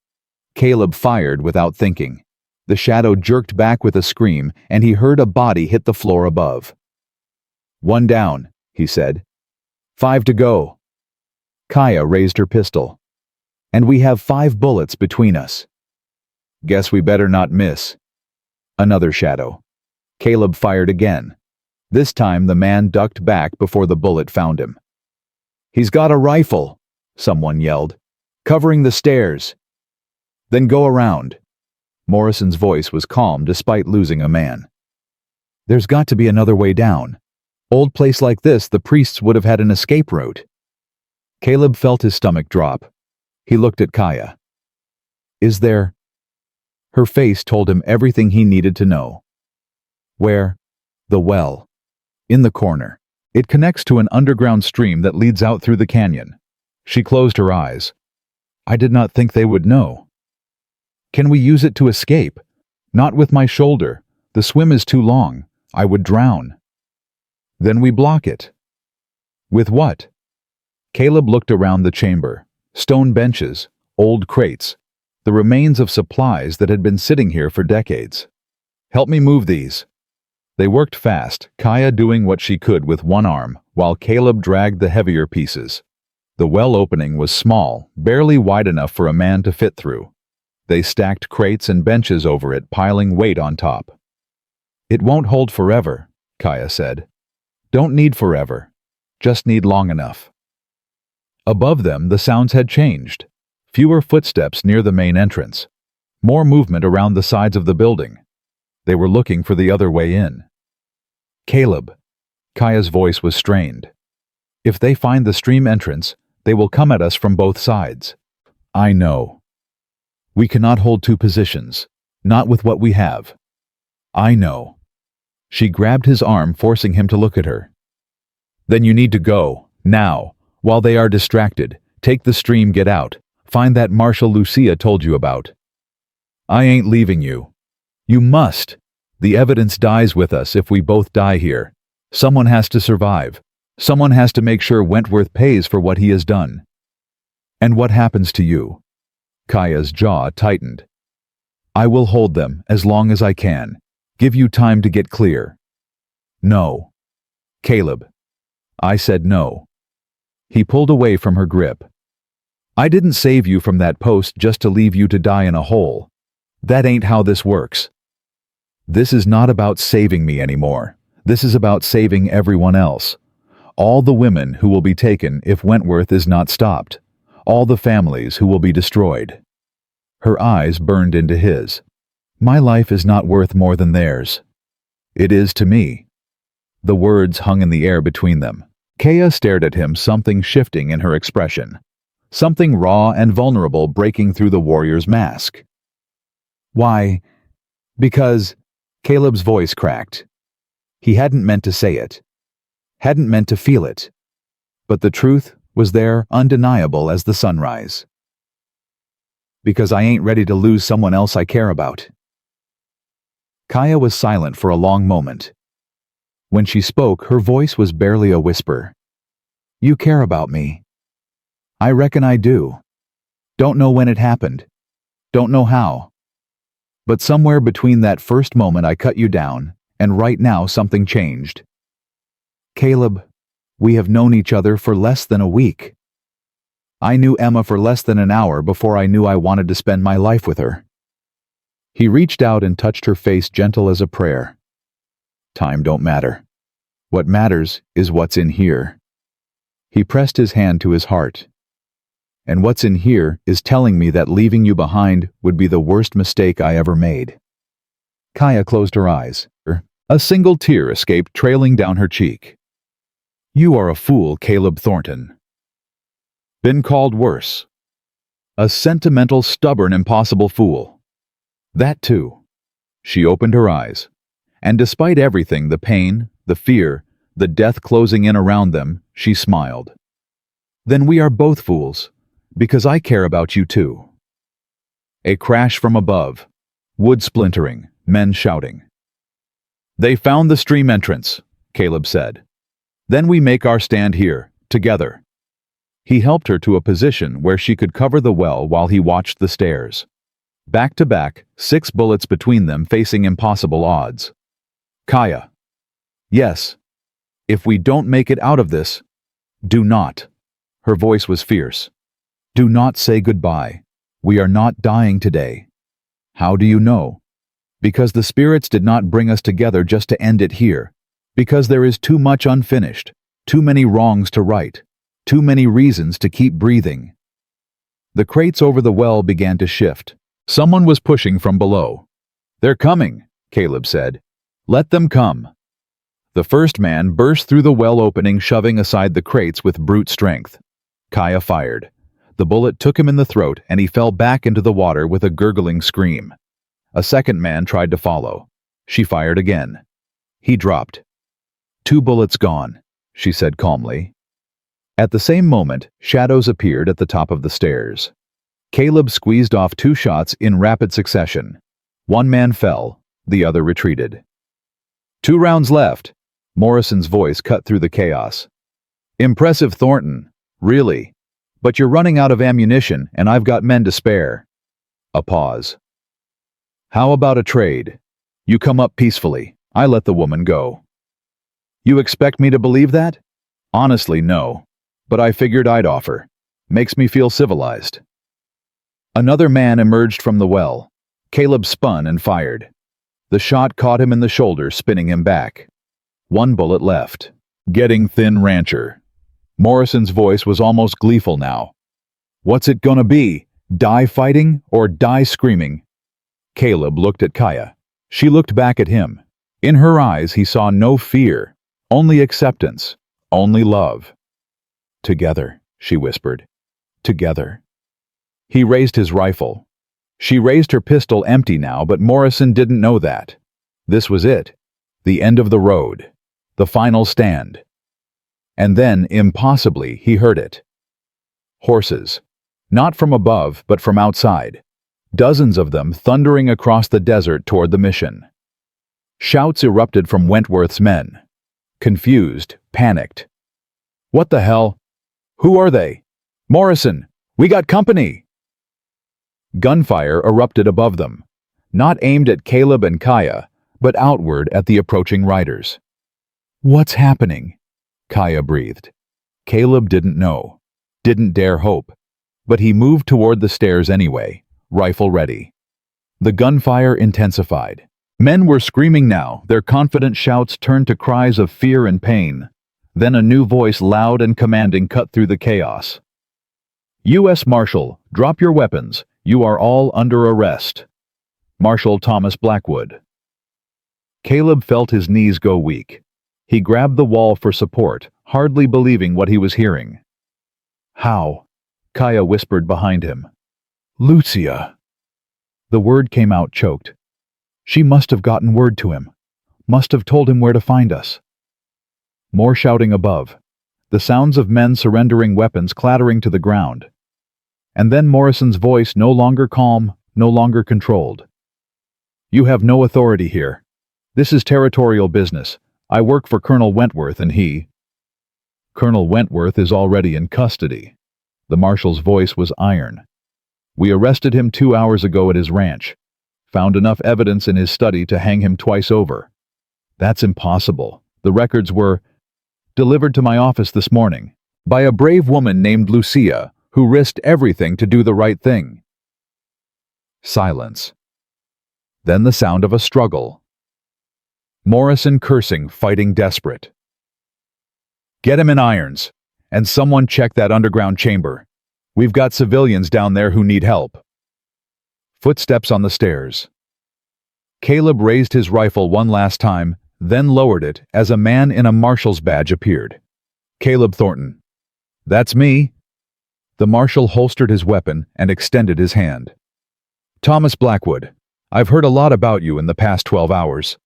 Caleb fired without thinking. The shadow jerked back with a scream, and he heard a body hit the floor above. 1 down, he said. 5 to go. Kaya raised her pistol. And we have 5 bullets between us. Guess we better not miss. Another shadow. Caleb fired again. This time the man ducked back before the bullet found him. He's got a rifle, someone yelled. Covering the stairs. Then go around. Morrison's voice was calm despite losing a man. There's got to be another way down. Old place like this, the priests would have had an escape route. Caleb felt his stomach drop. He looked at Kaya. Is there? Her face told him everything he needed to know. Where? The well. In the corner. It connects to an underground stream that leads out through the canyon. She closed her eyes. I did not think they would know. Can we use it to escape? Not with my shoulder. The swim is too long. I would drown. Then we block it. With what? Caleb looked around the chamber. Stone benches, old crates, the remains of supplies that had been sitting here for decades. Help me move these. They worked fast, Kaya doing what she could with one arm, while Caleb dragged the heavier pieces. The well opening was small, barely wide enough for a man to fit through. They stacked crates and benches over it, piling weight on top. It won't hold forever, Kaya said. Don't need forever. Just need long enough. Above them, the sounds had changed. Fewer footsteps near the main entrance. More movement around the sides of the building. They were looking for the other way in. Caleb. Kaya's voice was strained. If they find the stream entrance, they will come at us from both sides. I know. We cannot hold two positions, not with what we have. I know. She grabbed his arm, forcing him to look at her. Then you need to go, now, while they are distracted. Take the stream, get out. Find that Marshal Lucia told you about. I ain't leaving you. You must. The evidence dies with us if we both die here. Someone has to survive. Someone has to make sure Wentworth pays for what he has done. And what happens to you? Kaya's jaw tightened. I will hold them as long as I can. Give you time to get clear. No. Caleb. I said no. He pulled away from her grip. I didn't save you from that post just to leave you to die in a hole. That ain't how this works. This is not about saving me anymore. This is about saving everyone else. All the women who will be taken if Wentworth is not stopped. All the families who will be destroyed. Her eyes burned into his. My life is not worth more than theirs. It is to me. The words hung in the air between them. Kaya stared at him, something shifting in her expression. Something raw and vulnerable breaking through the warrior's mask. Why? Because... Caleb's voice cracked. He hadn't meant to say it. Hadn't meant to feel it. But the truth was there, undeniable as the sunrise. Because I ain't ready to lose someone else I care about. Kaya was silent for a long moment. When she spoke, her voice was barely a whisper. You care about me. I reckon I do. Don't know when it happened. Don't know how. But somewhere between that first moment I cut you down, and right now something changed. Caleb, we have known each other for less than a week. I knew Emma for less than an hour before I knew I wanted to spend my life with her. He reached out and touched her face, gentle as a prayer. Time don't matter. What matters is what's in here. He pressed his hand to his heart. And what's in here is telling me that leaving you behind would be the worst mistake I ever made. Kaya closed her eyes. A single tear escaped, trailing down her cheek. You are a fool, Caleb Thornton. Been called worse. A sentimental, stubborn, impossible fool. That too. She opened her eyes. And despite everything, the pain, the fear, the death closing in around them, she smiled. Then we are both fools. Because I care about you too. A crash from above. Wood splintering. Men shouting. They found the stream entrance, Caleb said. Then we make our stand here, together. He helped her to a position where she could cover the well while he watched the stairs. Back to back, 6 bullets between them, facing impossible odds. Kaya. Yes. If we don't make it out of this, do not. Her voice was fierce. Do not say goodbye. We are not dying today. How do you know? Because the spirits did not bring us together just to end it here. Because there is too much unfinished, too many wrongs to right, too many reasons to keep breathing. The crates over the well began to shift. Someone was pushing from below. They're coming, Caleb said. Let them come. The first man burst through the well opening, shoving aside the crates with brute strength. Kaya fired. The bullet took him in the throat, and he fell back into the water with a gurgling scream. A second man tried to follow. She fired again. He dropped. 2 bullets gone, she said calmly. At the same moment, shadows appeared at the top of the stairs. Caleb squeezed off 2 shots in rapid succession. 1 man fell, the other retreated. 2 rounds left, Morrison's voice cut through the chaos. Impressive, Thornton, really. But you're running out of ammunition and I've got men to spare. A pause. How about a trade? You come up peacefully, I let the woman go. You expect me to believe that? Honestly, no. But I figured I'd offer. Makes me feel civilized. Another man emerged from the well. Caleb spun and fired. The shot caught him in the shoulder, spinning him back. 1 bullet left. Getting thin, rancher. Morrison's voice was almost gleeful now. What's it gonna be? Die fighting or die screaming? Caleb looked at Kaya. She looked back at him. In her eyes he saw no fear, only acceptance, only love. Together, she whispered. Together. He raised his rifle. She raised her pistol, empty now, but Morrison didn't know that. This was it. The end of the road. The final stand. And then, impossibly, he heard it. Horses. Not from above, but from outside. Dozens of them thundering across the desert toward the mission. Shouts erupted from Wentworth's men. Confused, panicked. What the hell? Who are they? Morrison, we got company! Gunfire erupted above them, not aimed at Caleb and Kaya, but outward at the approaching riders. What's happening? Kaya breathed. Caleb didn't know, didn't dare hope, but he moved toward the stairs anyway, rifle ready. The gunfire intensified. Men were screaming now, their confident shouts turned to cries of fear and pain. Then a new voice, loud and commanding, cut through the chaos. U.S. Marshal, drop your weapons. You are all under arrest. Marshal Thomas Blackwood. Caleb felt his knees go weak. He grabbed the wall for support, hardly believing what he was hearing. How? Kaya whispered behind him. Lucia. The word came out choked. She must have gotten word to him. Must have told him where to find us. More shouting above. The sounds of men surrendering weapons clattering to the ground. And then Morrison's voice, no longer calm, no longer controlled. You have no authority here. This is territorial business. I work for Colonel Wentworth and he... Colonel Wentworth is already in custody. The marshal's voice was iron. We arrested him 2 hours ago at his ranch. Found enough evidence in his study to hang him twice over. That's impossible. The records were delivered to my office this morning by a brave woman named Lucia, who risked everything to do the right thing. Silence. Then the sound of a struggle. Morrison cursing, fighting desperate. Get him in irons, and someone check that underground chamber. We've got civilians down there who need help. Footsteps on the stairs. Caleb raised his rifle one last time, then lowered it as a man in a marshal's badge appeared. Caleb Thornton. That's me. The marshal holstered his weapon and extended his hand. Thomas Blackwood, I've heard a lot about you in the past 12 hours.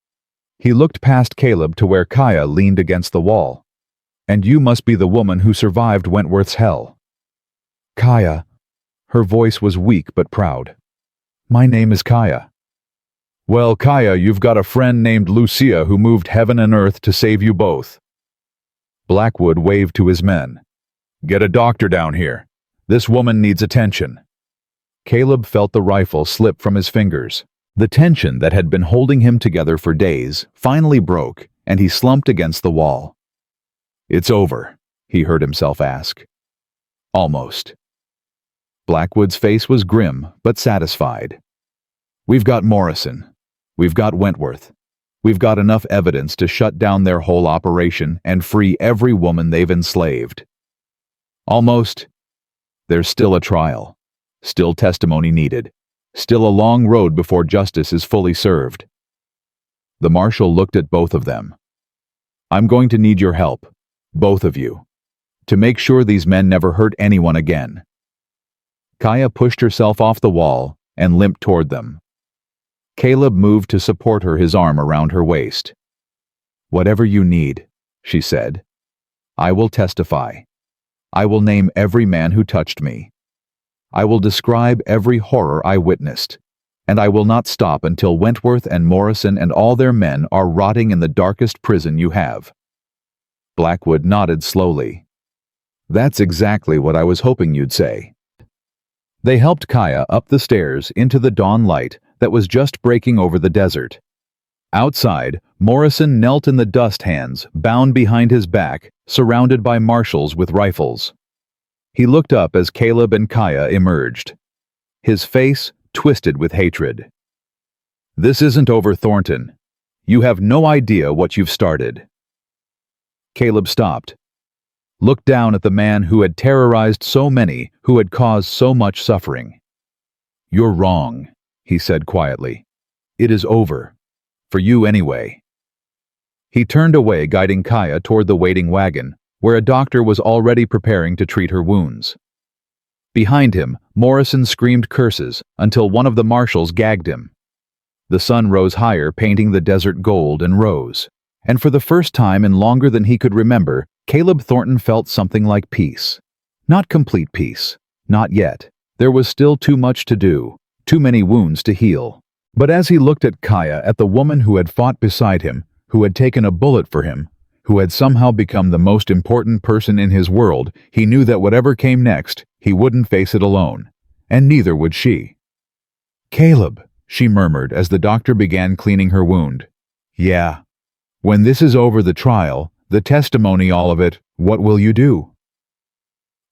He looked past Caleb to where Kaya leaned against the wall. And you must be the woman who survived Wentworth's hell. Kaya. Her voice was weak but proud. My name is Kaya. Well, Kaya, you've got a friend named Lucia who moved heaven and earth to save you both. Blackwood waved to his men. Get a doctor down here. This woman needs attention. Caleb felt the rifle slip from his fingers. The tension that had been holding him together for days finally broke, and he slumped against the wall. It's over, he heard himself ask. Almost. Blackwood's face was grim but satisfied. We've got Morrison. We've got Wentworth. We've got enough evidence to shut down their whole operation and free every woman they've enslaved. Almost. There's still a trial. Still testimony needed. Still a long road before justice is fully served. The marshal looked at both of them. I'm going to need your help, both of you, to make sure these men never hurt anyone again. Kaya pushed herself off the wall and limped toward them. Caleb moved to support her, his arm around her waist. "Whatever you need," she said. "I will testify. I will name every man who touched me. I will describe every horror I witnessed. And I will not stop until Wentworth and Morrison and all their men are rotting in the darkest prison you have." Blackwood nodded slowly. "That's exactly what I was hoping you'd say." They helped Kaya up the stairs into the dawn light that was just breaking over the desert. Outside, Morrison knelt in the dust hands, bound behind his back, surrounded by marshals with rifles. He looked up as Caleb and Kaya emerged. His face twisted with hatred. "This isn't over, Thornton. You have no idea what you've started." Caleb stopped, looked down at the man who had terrorized so many, who had caused so much suffering. "You're wrong," he said quietly. "It is over. For you anyway." He turned away, guiding Kaya toward the waiting wagon, where a doctor was already preparing to treat her wounds. Behind him, Morrison screamed curses until one of the marshals gagged him. The sun rose higher, painting the desert gold and rose. And for the first time in longer than he could remember, Caleb Thornton felt something like peace. Not complete peace. Not yet. There was still too much to do, too many wounds to heal. But as he looked at Kaya, at the woman who had fought beside him, who had taken a bullet for him, who had somehow become the most important person in his world, he knew that whatever came next, he wouldn't face it alone. And neither would she. "Caleb," she murmured as the doctor began cleaning her wound. "Yeah. When this is over, the trial, the testimony, all of it, what will you do?"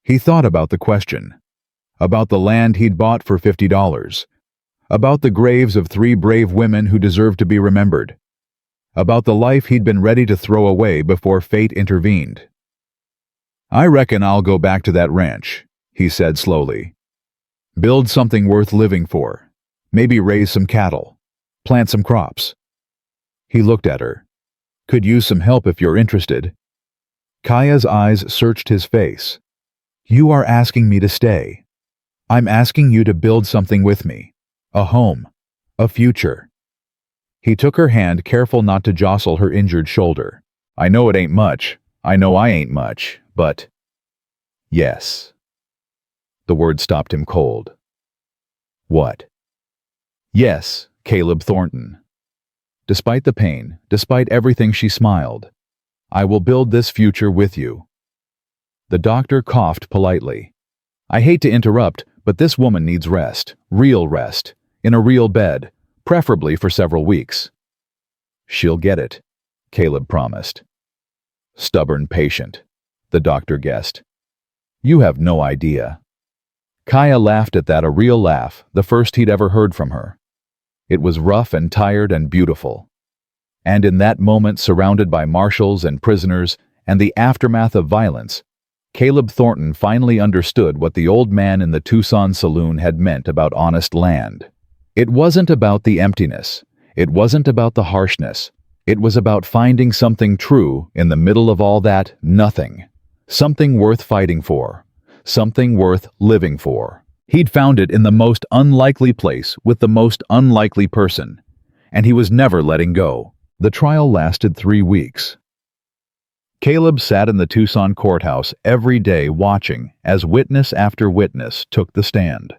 He thought about the question. About the land he'd bought for $50. About the graves of 3 brave women who deserved to be remembered. About the life he'd been ready to throw away before fate intervened. "I reckon I'll go back to that ranch," he said slowly. "Build something worth living for. Maybe raise some cattle. Plant some crops." He looked at her. "Could use some help if you're interested." Kaya's eyes searched his face. "You are asking me to stay. I'm asking you to build something with me. A home. A future." He took her hand, careful not to jostle her injured shoulder. "I know it ain't much. I know I ain't much, but..." "Yes." The word stopped him cold. "What?" "Yes, Caleb Thornton." Despite the pain, despite everything, she smiled. "I will build this future with you." The doctor coughed politely. "I hate to interrupt, but this woman needs rest, real rest, in a real bed, preferably for several weeks." "She'll get it," Caleb promised. "Stubborn patient," the doctor guessed. "You have no idea." Kaya laughed at that, a real laugh, the first he'd ever heard from her. It was rough and tired and beautiful. And in that moment, surrounded by marshals and prisoners and the aftermath of violence, Caleb Thornton finally understood what the old man in the Tucson saloon had meant about honest land. It wasn't about the emptiness. It wasn't about the harshness. It was about finding something true in the middle of all that nothing. Something worth fighting for. Something worth living for. He'd found it in the most unlikely place with the most unlikely person. And he was never letting go. The trial lasted 3 weeks. Caleb sat in the Tucson courthouse every day watching as witness after witness took the stand.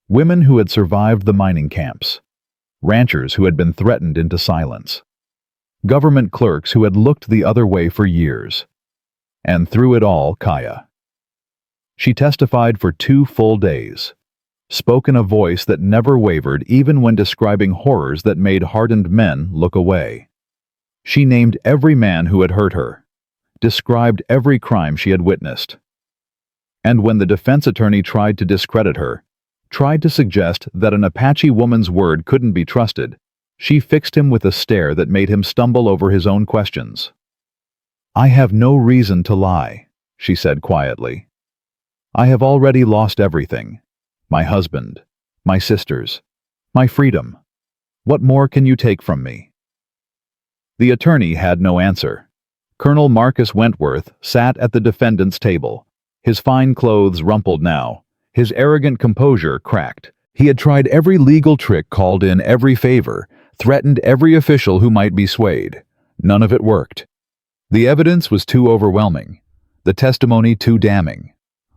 Women who had survived the mining camps. Ranchers who had been threatened into silence. Government clerks who had looked the other way for years. And through it all, Kaya. She testified for 2 full days. Spoke in a voice that never wavered even when describing horrors that made hardened men look away. She named every man who had hurt her. Described every crime she had witnessed. And when the defense attorney tried to discredit her, tried to suggest that an Apache woman's word couldn't be trusted, she fixed him with a stare that made him stumble over his own questions. "I have no reason to lie," she said quietly. "I have already lost everything. My husband, my sisters, my freedom. What more can you take from me?" The attorney had no answer. Colonel Marcus Wentworth sat at the defendant's table, his fine clothes rumpled now, his arrogant composure cracked. He had tried every legal trick, called in every favor, threatened every official who might be swayed. None of it worked. The evidence was too overwhelming, the testimony too damning.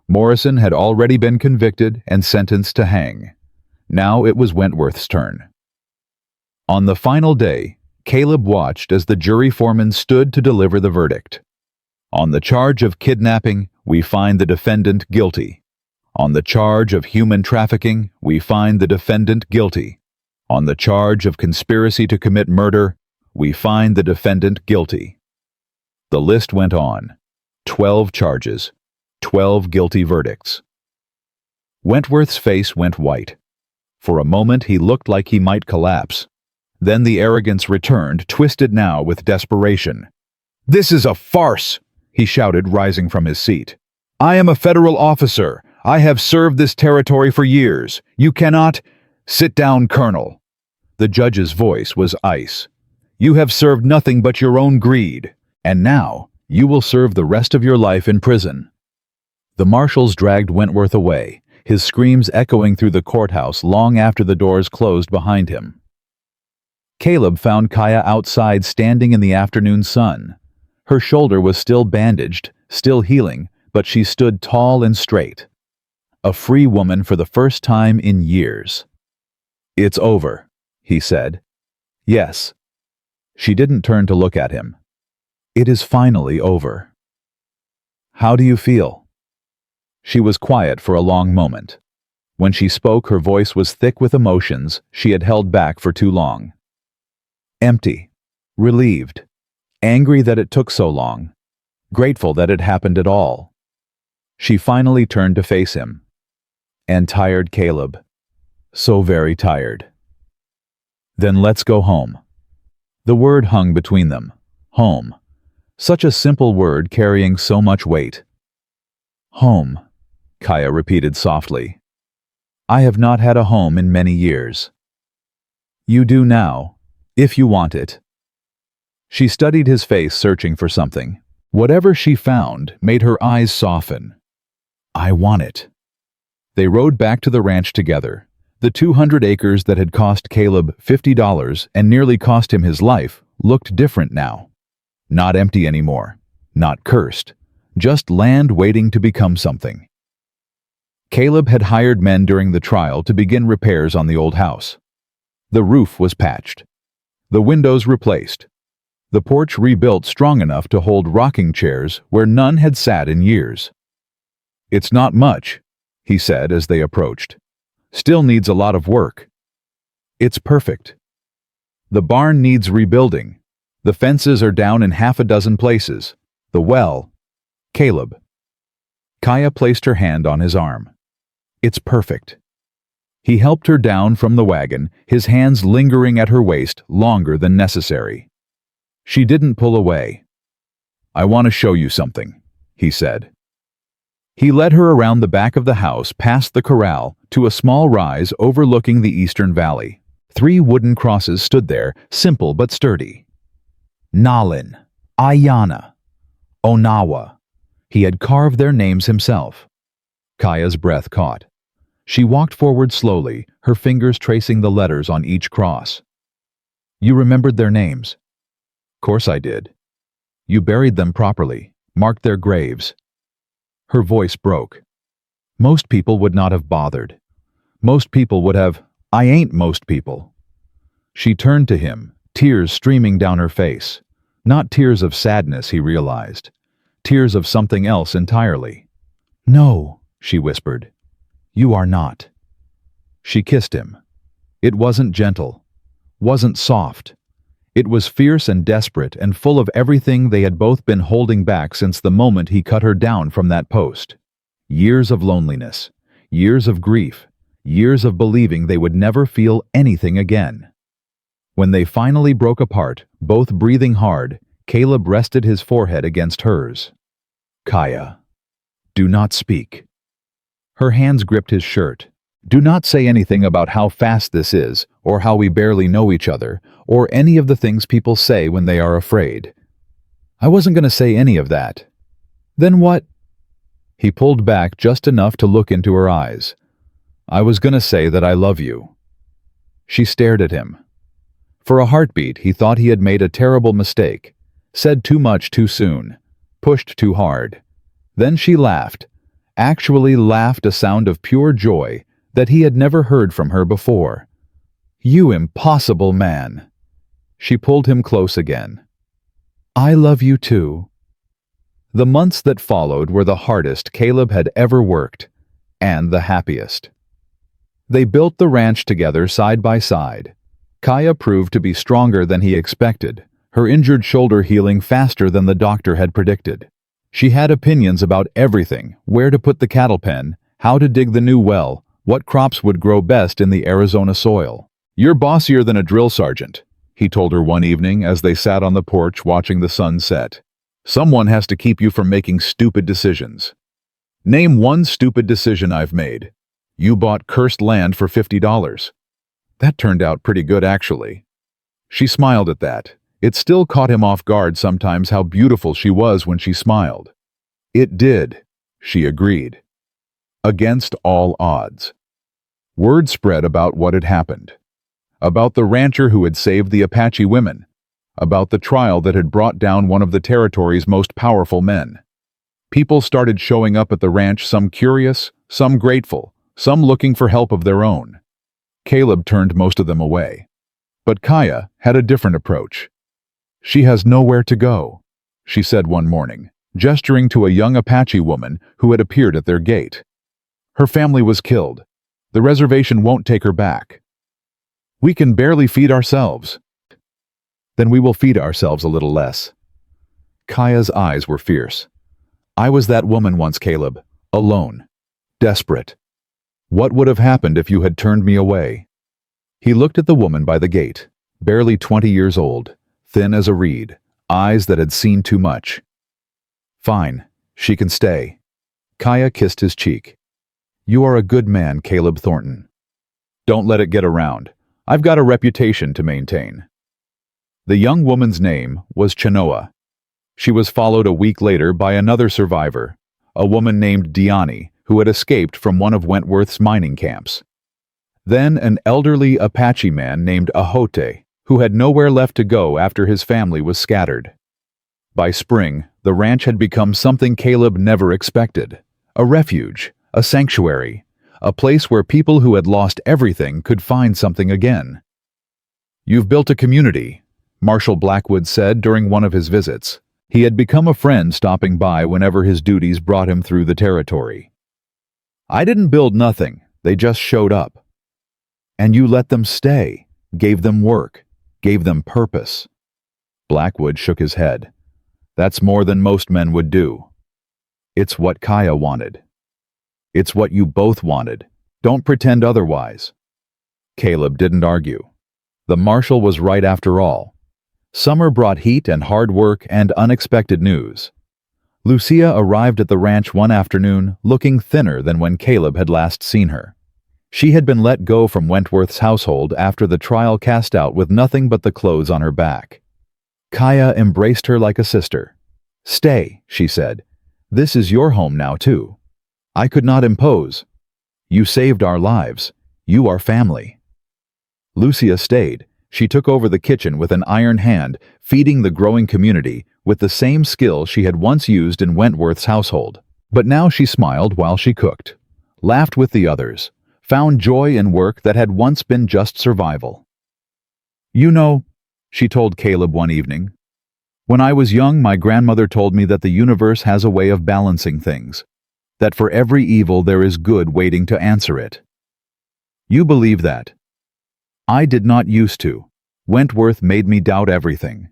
Morrison had already been convicted and sentenced to hang. Now it was Wentworth's turn. On the final day, Caleb watched as the jury foreman stood to deliver the verdict. On the charge of kidnapping, we find the defendant guilty. On the charge of human trafficking, we find the defendant guilty. On the charge of conspiracy to commit murder, we find the defendant guilty. The list went on. 12 charges, 12 guilty verdicts. Wentworth's face went white. For a moment he looked like he might collapse. Then the arrogance returned, twisted now with desperation. "This is a farce!" he shouted, rising from his seat. "I am a federal officer. I have served this territory for years. You cannot—" "Sit down, Colonel." The judge's voice was ice. "You have served nothing but your own greed, and now you will serve the rest of your life in prison." The marshals dragged Wentworth away, his screams echoing through the courthouse long after the doors closed behind him. Caleb found Kaya outside, standing in the afternoon sun. Her shoulder was still bandaged, still healing, but she stood tall and straight. A free woman for the first time in years. "It's over," he said. "Yes." She didn't turn to look at him. "It is finally over." "How do you feel?" She was quiet for a long moment. When she spoke, her voice was thick with emotions she had held back for too long. Empty, relieved, angry that it took so long, grateful that it happened at all. She finally turned to face him. "And tired, Caleb. So very tired." "Then let's go home." The word hung between them. Home. Such a simple word carrying so much weight. "Home," Kaya repeated softly. "I have not had a home in many years." "You do now, if you want it." She studied his face, searching for something. Whatever she found made her eyes soften. "I want it." They rode back to the ranch together. The 200 acres that had cost Caleb $50 and nearly cost him his life looked different now. Not empty anymore. Not cursed. Just land waiting to become something. Caleb had hired men during the trial to begin repairs on the old house. The roof was patched. The windows replaced. The porch rebuilt strong enough to hold rocking chairs where none had sat in years. "It's not much," he said as they approached. "Still needs a lot of work." "It's perfect." "The barn needs rebuilding. The fences are down in half a dozen places. The well—" "Caleb." Kaya placed her hand on his arm. "It's perfect." He helped her down from the wagon, his hands lingering at her waist longer than necessary. She didn't pull away. "I want to show you something," he said. He led her around the back of the house, past the corral, to a small rise overlooking the eastern valley. 3 wooden crosses stood there, simple but sturdy. Nalin, Ayana, Onawa. He had carved their names himself. Kaya's breath caught. She walked forward slowly, her fingers tracing the letters on each cross. "You remembered their names?" "Course I did." "You buried them properly, marked their graves." Her voice broke. "Most people would not have bothered. Most people would have—" "I ain't most people." She turned to him, tears streaming down her face. Not tears of sadness, he realized. Tears of something else entirely. "No," she whispered. "You are not." She kissed him. It wasn't gentle, wasn't soft. It was fierce and desperate and full of everything they had both been holding back since the moment he cut her down from that post. Years of loneliness, years of grief, years of believing they would never feel anything again. When they finally broke apart, both breathing hard, Caleb rested his forehead against hers. "Kaya, do not speak." Her hands gripped his shirt. "Do not say anything about how fast this is, or how we barely know each other, or any of the things people say when they are afraid." "I wasn't going to say any of that." "Then what?" He pulled back just enough to look into her eyes. "I was going to say that I love you." She stared at him. For a heartbeat, he thought he had made a terrible mistake, said too much too soon, pushed too hard. Then she laughed, actually laughed, a sound of pure joy that he had never heard from her before. "You impossible man!" She pulled him close again. "I love you too." The months that followed were the hardest Caleb had ever worked, and the happiest. They built the ranch together side by side. Kaya proved to be stronger than he expected, her injured shoulder healing faster than the doctor had predicted. She had opinions about everything: where to put the cattle pen, how to dig the new well, what crops would grow best in the Arizona soil. "You're bossier than a drill sergeant," he told her one evening as they sat on the porch watching the sun set. "Someone has to keep you from making stupid decisions." "Name one stupid decision I've made." "You bought cursed land for $50. That turned out pretty good, actually." She smiled at that. It still caught him off guard sometimes how beautiful she was when she smiled. "It did," she agreed. Against all odds. Word spread about what had happened. About the rancher who had saved the Apache women. About the trial that had brought down one of the territory's most powerful men. People started showing up at the ranch, some curious, some grateful, some looking for help of their own. Caleb turned most of them away. But Kaya had a different approach. "She has nowhere to go," she said one morning, gesturing to a young Apache woman who had appeared at their gate. "Her family was killed. The reservation won't take her back. We can barely feed ourselves." "Then we will feed ourselves a little less." Kaya's eyes were fierce. "I was that woman once, Caleb. Alone. Desperate. What would have happened if you had turned me away?" He looked at the woman by the gate, barely 20 years old, thin as a reed, eyes that had seen too much. "Fine, she can stay." Kaya kissed his cheek. "You are a good man, Caleb Thornton. Don't let it get around. I've got a reputation to maintain." The young woman's name was Chenoa. She was followed a week later by another survivor, a woman named Diani, who had escaped from one of Wentworth's mining camps. Then an elderly Apache man named Ahote, who had nowhere left to go after his family was scattered. By spring, the ranch had become something Caleb never expected: a refuge, a sanctuary, a place where people who had lost everything could find something again. "You've built a community," Marshal Blackwood said during one of his visits. He had become a friend, stopping by whenever his duties brought him through the territory. "I didn't build nothing, they just showed up." "And you let them stay, gave them work, gave them purpose." Blackwood shook his head. "That's more than most men would do." "It's what Kaya wanted. It's what you both wanted. Don't pretend otherwise." Caleb didn't argue. The marshal was right after all. Summer brought heat and hard work and unexpected news. Lucia arrived at the ranch one afternoon looking thinner than when Caleb had last seen her. She had been let go from Wentworth's household after the trial, cast out with nothing but the clothes on her back. Kaya embraced her like a sister. "Stay," she said. "This is your home now, too. I could not impose. You saved our lives. You are family." Lucia stayed. She took over the kitchen with an iron hand, feeding the growing community with the same skill she had once used in Wentworth's household. But now she smiled while she cooked, laughed with the others, found joy in work that had once been just survival. "You know," she told Caleb one evening, "when I was young, my grandmother told me that the universe has a way of balancing things, that for every evil there is good waiting to answer it. You believe that?" "I did not used to. Wentworth made me doubt everything."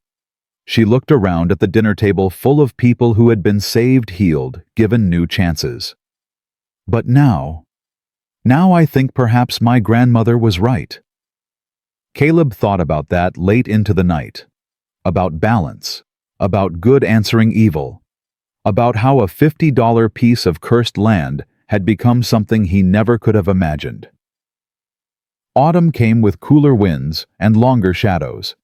She looked around at the dinner table full of people who had been saved, healed, given new chances. "But now I think perhaps my grandmother was right." Caleb thought about that late into the night. About balance, about good answering evil, about how a $50 piece of cursed land had become something he never could have imagined. Autumn came with cooler winds and longer shadows.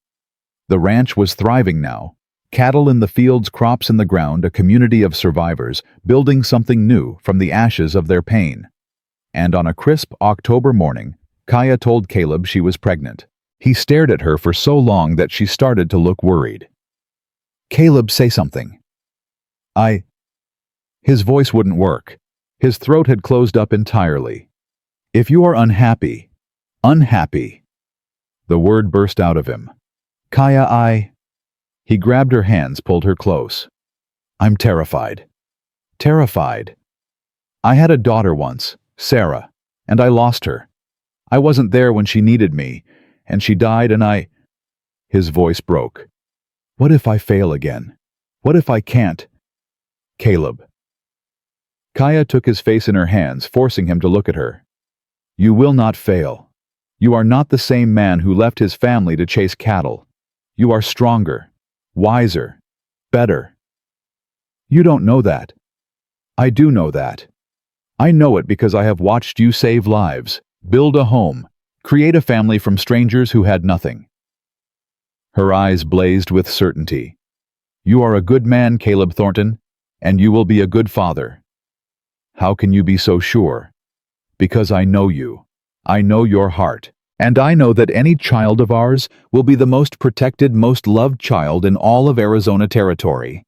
The ranch was thriving now. Cattle in the fields, crops in the ground, a community of survivors building something new from the ashes of their pain. And on a crisp October morning, Kaya told Caleb she was pregnant. He stared at her for so long that she started to look worried. "Caleb, say something." "I—" His voice wouldn't work. His throat had closed up entirely. "If you are unhappy, unhappy." The word burst out of him. "Kaya, I—" He grabbed her hands, pulled her close. "I'm terrified. Terrified. I had a daughter once, Sarah, and I lost her. I wasn't there when she needed me, and she died and I—" His voice broke. "What if I fail again? What if I can't?" "Caleb." Kaya took his face in her hands, forcing him to look at her. "You will not fail. You are not the same man who left his family to chase cattle. You are stronger, wiser, better. You don't know that. I do know that. I know it because I have watched you save lives, build a home, create a family from strangers who had nothing." Her eyes blazed with certainty. "You are a good man, Caleb Thornton, and you will be a good father." "How can you be so sure?" "Because I know you. I know your heart. And I know that any child of ours will be the most protected, most loved child in all of Arizona territory."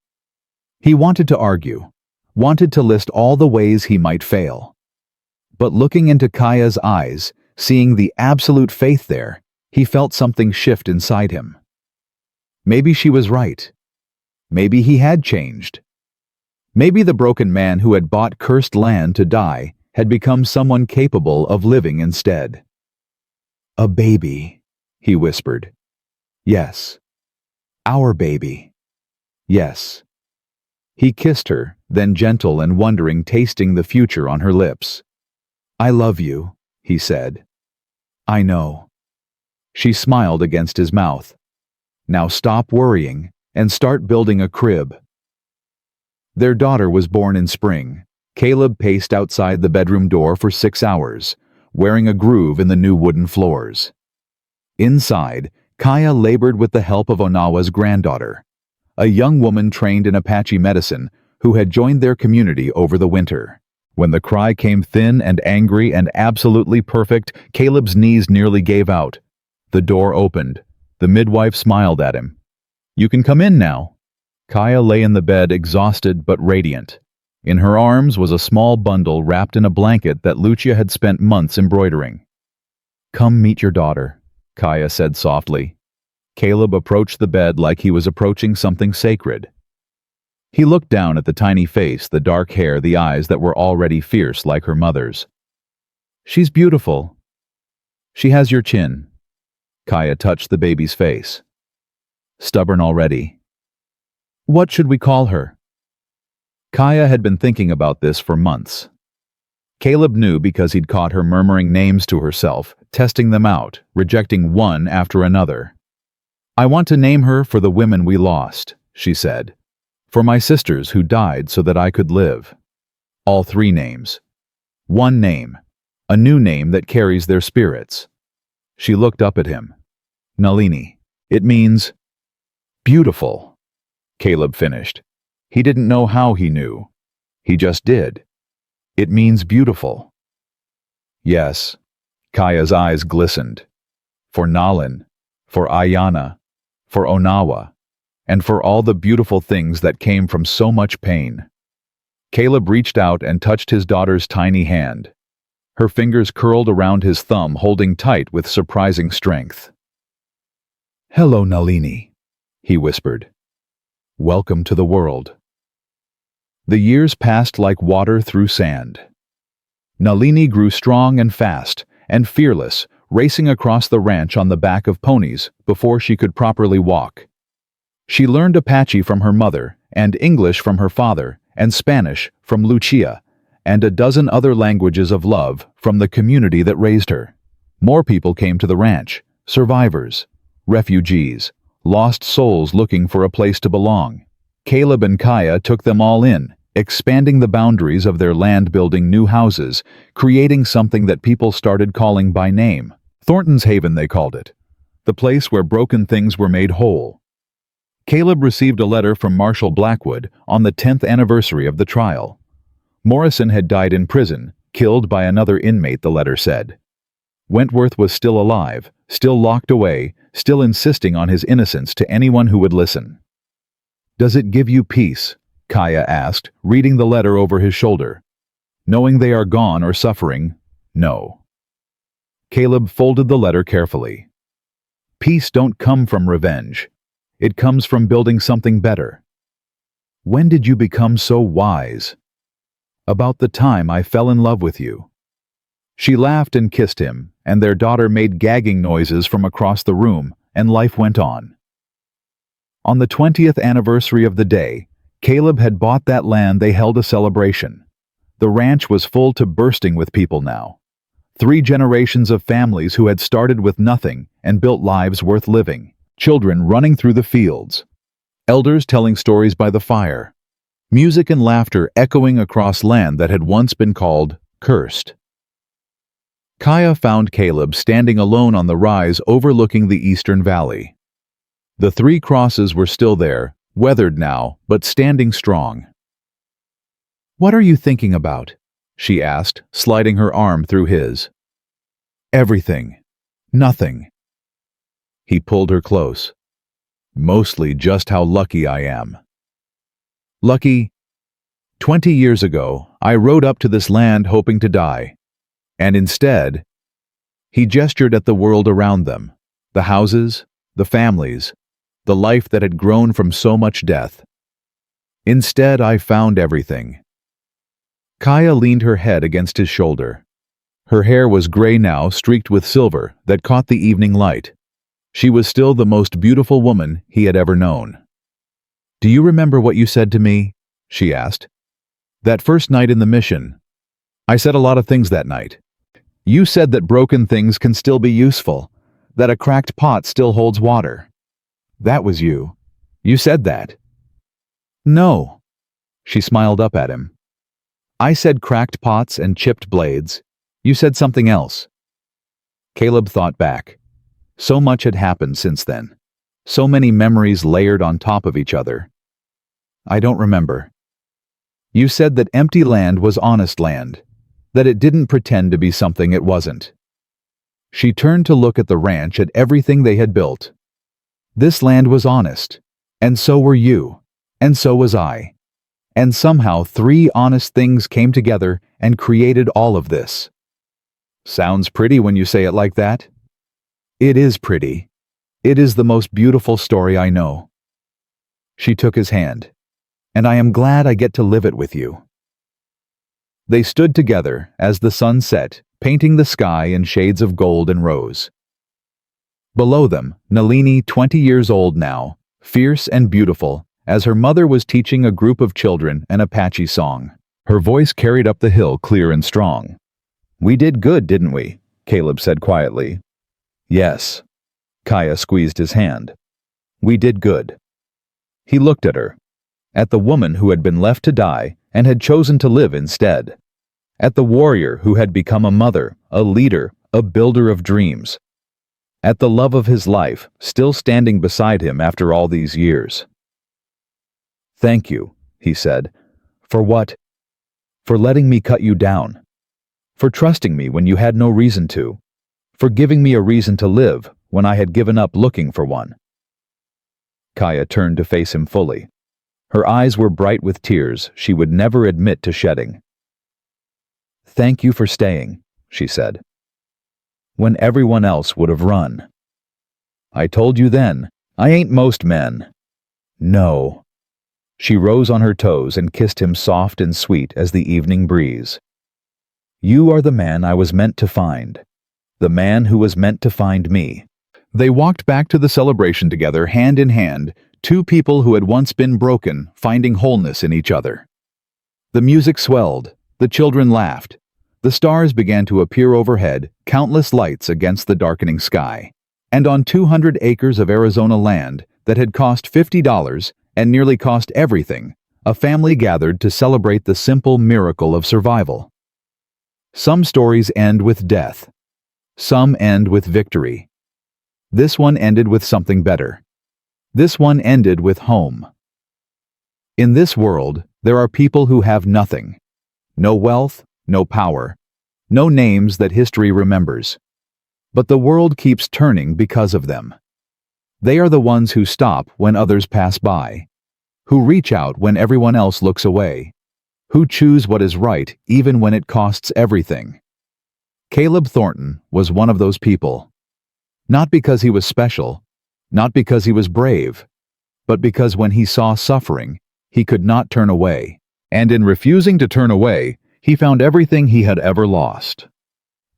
He wanted to argue, wanted to list all the ways he might fail. But looking into Kaya's eyes, seeing the absolute faith there, he felt something shift inside him. Maybe she was right. Maybe he had changed. Maybe the broken man who had bought cursed land to die had become someone capable of living instead. "A baby," he whispered. "Yes. Our baby. Yes." He kissed her, then gentle and wondering, tasting the future on her lips. "I love you," he said. "I know." She smiled against his mouth. "Now stop worrying and start building a crib." Their daughter was born in spring. Caleb paced outside the bedroom door for 6 hours, wearing a groove in the new wooden floors. Inside, Kaya labored with the help of Onawa's granddaughter, a young woman trained in Apache medicine who had joined their community over the winter. When the cry came thin and angry and absolutely perfect, Caleb's knees nearly gave out. The door opened. The midwife smiled at him. "You can come in now." Kaya lay in the bed, exhausted but radiant. In her arms was a small bundle wrapped in a blanket that Lucia had spent months embroidering. "Come meet your daughter," Kaya said softly. Caleb approached the bed like he was approaching something sacred. He looked down at the tiny face, the dark hair, the eyes that were already fierce like her mother's. "She's beautiful. She has your chin." Kaya touched the baby's face. "Stubborn already. What should we call her?" Kaya had been thinking about this for months. Caleb knew because he'd caught her murmuring names to herself, testing them out, rejecting one after another. "I want to name her for the women we lost," she said. "For my sisters who died so that I could live." All 3 names. One name. A new name that carries their spirits. She looked up at him. "Nalini. It means—" "Beautiful," Caleb finished. He didn't know how he knew. He just did. "It means beautiful." "Yes." Kaya's eyes glistened. "For Nalin, for Ayana, for Onawa, and for all the beautiful things that came from so much pain." Caleb reached out and touched his daughter's tiny hand. Her fingers curled around his thumb, holding tight with surprising strength. "Hello, Nalini," he whispered. "Welcome to the world." The years passed like water through sand. Nalini grew strong and fast and fearless, racing across the ranch on the back of ponies before she could properly walk. She learned Apache from her mother, and English from her father, and Spanish from Lucia, and a dozen other languages of love from the community that raised her. More people came to the ranch, survivors, refugees, lost souls looking for a place to belong. Caleb and Kaya took them all in, expanding the boundaries of their land, building new houses, creating something that people started calling by name. Thornton's Haven, they called it. The place where broken things were made whole. Caleb received a letter from Marshal Blackwood on the 10th anniversary of the trial. Morrison had died in prison, killed by another inmate, the letter said. Wentworth was still alive, still locked away, still insisting on his innocence to anyone who would listen. "Does it give you peace?" Kaya asked, reading the letter over his shoulder. "Knowing they are gone or suffering, no." Caleb folded the letter carefully. "Peace don't come from revenge. It comes from building something better." "When did you become so wise?" "About the time I fell in love with you." She laughed and kissed him, and their daughter made gagging noises from across the room, and life went on. On the 20th anniversary of the day, Caleb had bought that land. They held a celebration. The ranch was full to bursting with people now. 3 generations of families who had started with nothing and built lives worth living. Children running through the fields. Elders telling stories by the fire. Music and laughter echoing across land that had once been called cursed. Kaya found Caleb standing alone on the rise overlooking the eastern valley. The 3 crosses were still there, weathered now, but standing strong. "What are you thinking about?" she asked, sliding her arm through his. "Everything. Nothing." He pulled her close. "Mostly just how lucky I am." "Lucky? 20 years ago, I rode up to this land hoping to die. And instead," he gestured at the world around them, the houses, the families, the life that had grown from so much death. "Instead, I found everything." Kaya leaned her head against his shoulder. Her hair was gray now, streaked with silver, that caught the evening light. She was still the most beautiful woman he had ever known. "Do you remember what you said to me?" she asked. "That first night in the mission. I said a lot of things that night. You said that broken things can still be useful, that a cracked pot still holds water. That was you. You said that." "No." She smiled up at him. "I said cracked pots and chipped blades. You said something else." Caleb thought back. So much had happened since then. So many memories layered on top of each other. "I don't remember." "You said that empty land was honest land, that it didn't pretend to be something it wasn't." She turned to look at the ranch, at everything they had built. This land was honest, and so were you, and so was I. And somehow 3 honest things came together and created all of this. Sounds pretty when you say it like that. It is pretty. It is the most beautiful story I know. She took his hand. "And I am glad I get to live it with you." They stood together as the sun set, painting the sky in shades of gold and rose. Below them, Nalini, 20 years old now, fierce and beautiful, as her mother was teaching a group of children an Apache song. Her voice carried up the hill clear and strong. "We did good, didn't we?" Caleb said quietly. "Yes." Kaya squeezed his hand. "We did good." He looked at her. At the woman who had been left to die and had chosen to live instead. At the warrior who had become a mother, a leader, a builder of dreams. At the love of his life, still standing beside him after all these years. "Thank you," he said. "For what?" "For letting me cut you down. For trusting me when you had no reason to. For giving me a reason to live when I had given up looking for one." Kaya turned to face him fully. Her eyes were bright with tears she would never admit to shedding. "Thank you for staying," she said. "When everyone else would have run. I told you then, I ain't most men." "No." She rose on her toes and kissed him soft and sweet as the evening breeze. "You are the man I was meant to find. The man who was meant to find me." They walked back to the celebration together, hand in hand, 2 people who had once been broken, finding wholeness in each other. The music swelled, the children laughed, the stars began to appear overhead, countless lights against the darkening sky. And on 200 acres of Arizona land that had cost $50 and nearly cost everything, a family gathered to celebrate the simple miracle of survival. Some stories end with death. Some end with victory. This one ended with something better. This one ended with home. In this world, there are people who have nothing. No wealth, no power, no names that history remembers. But the world keeps turning because of them. They are the ones who stop when others pass by, who reach out when everyone else looks away, who choose what is right even when it costs everything. Caleb Thornton was one of those people. Not because he was special, not because he was brave, but because when he saw suffering, he could not turn away. And in refusing to turn away, he found everything he had ever lost.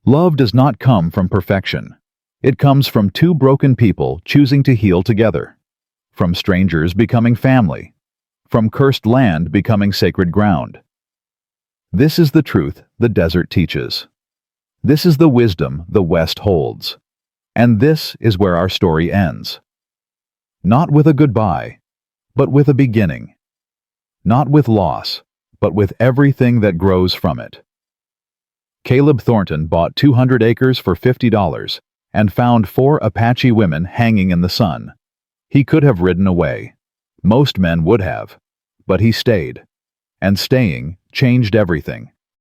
Love does not come from perfection. It comes from two broken people choosing to heal together, from strangers becoming family, from cursed land becoming sacred ground. This is the truth the desert teaches. This is the wisdom the West holds. And this is where our story ends. Not with a goodbye, but with a beginning. Not with loss, but with everything that grows from it. Caleb Thornton bought 200 acres for $50 and found 4 Apache women hanging in the sun. He could have ridden away. Most men would have. But he stayed. And staying changed everything.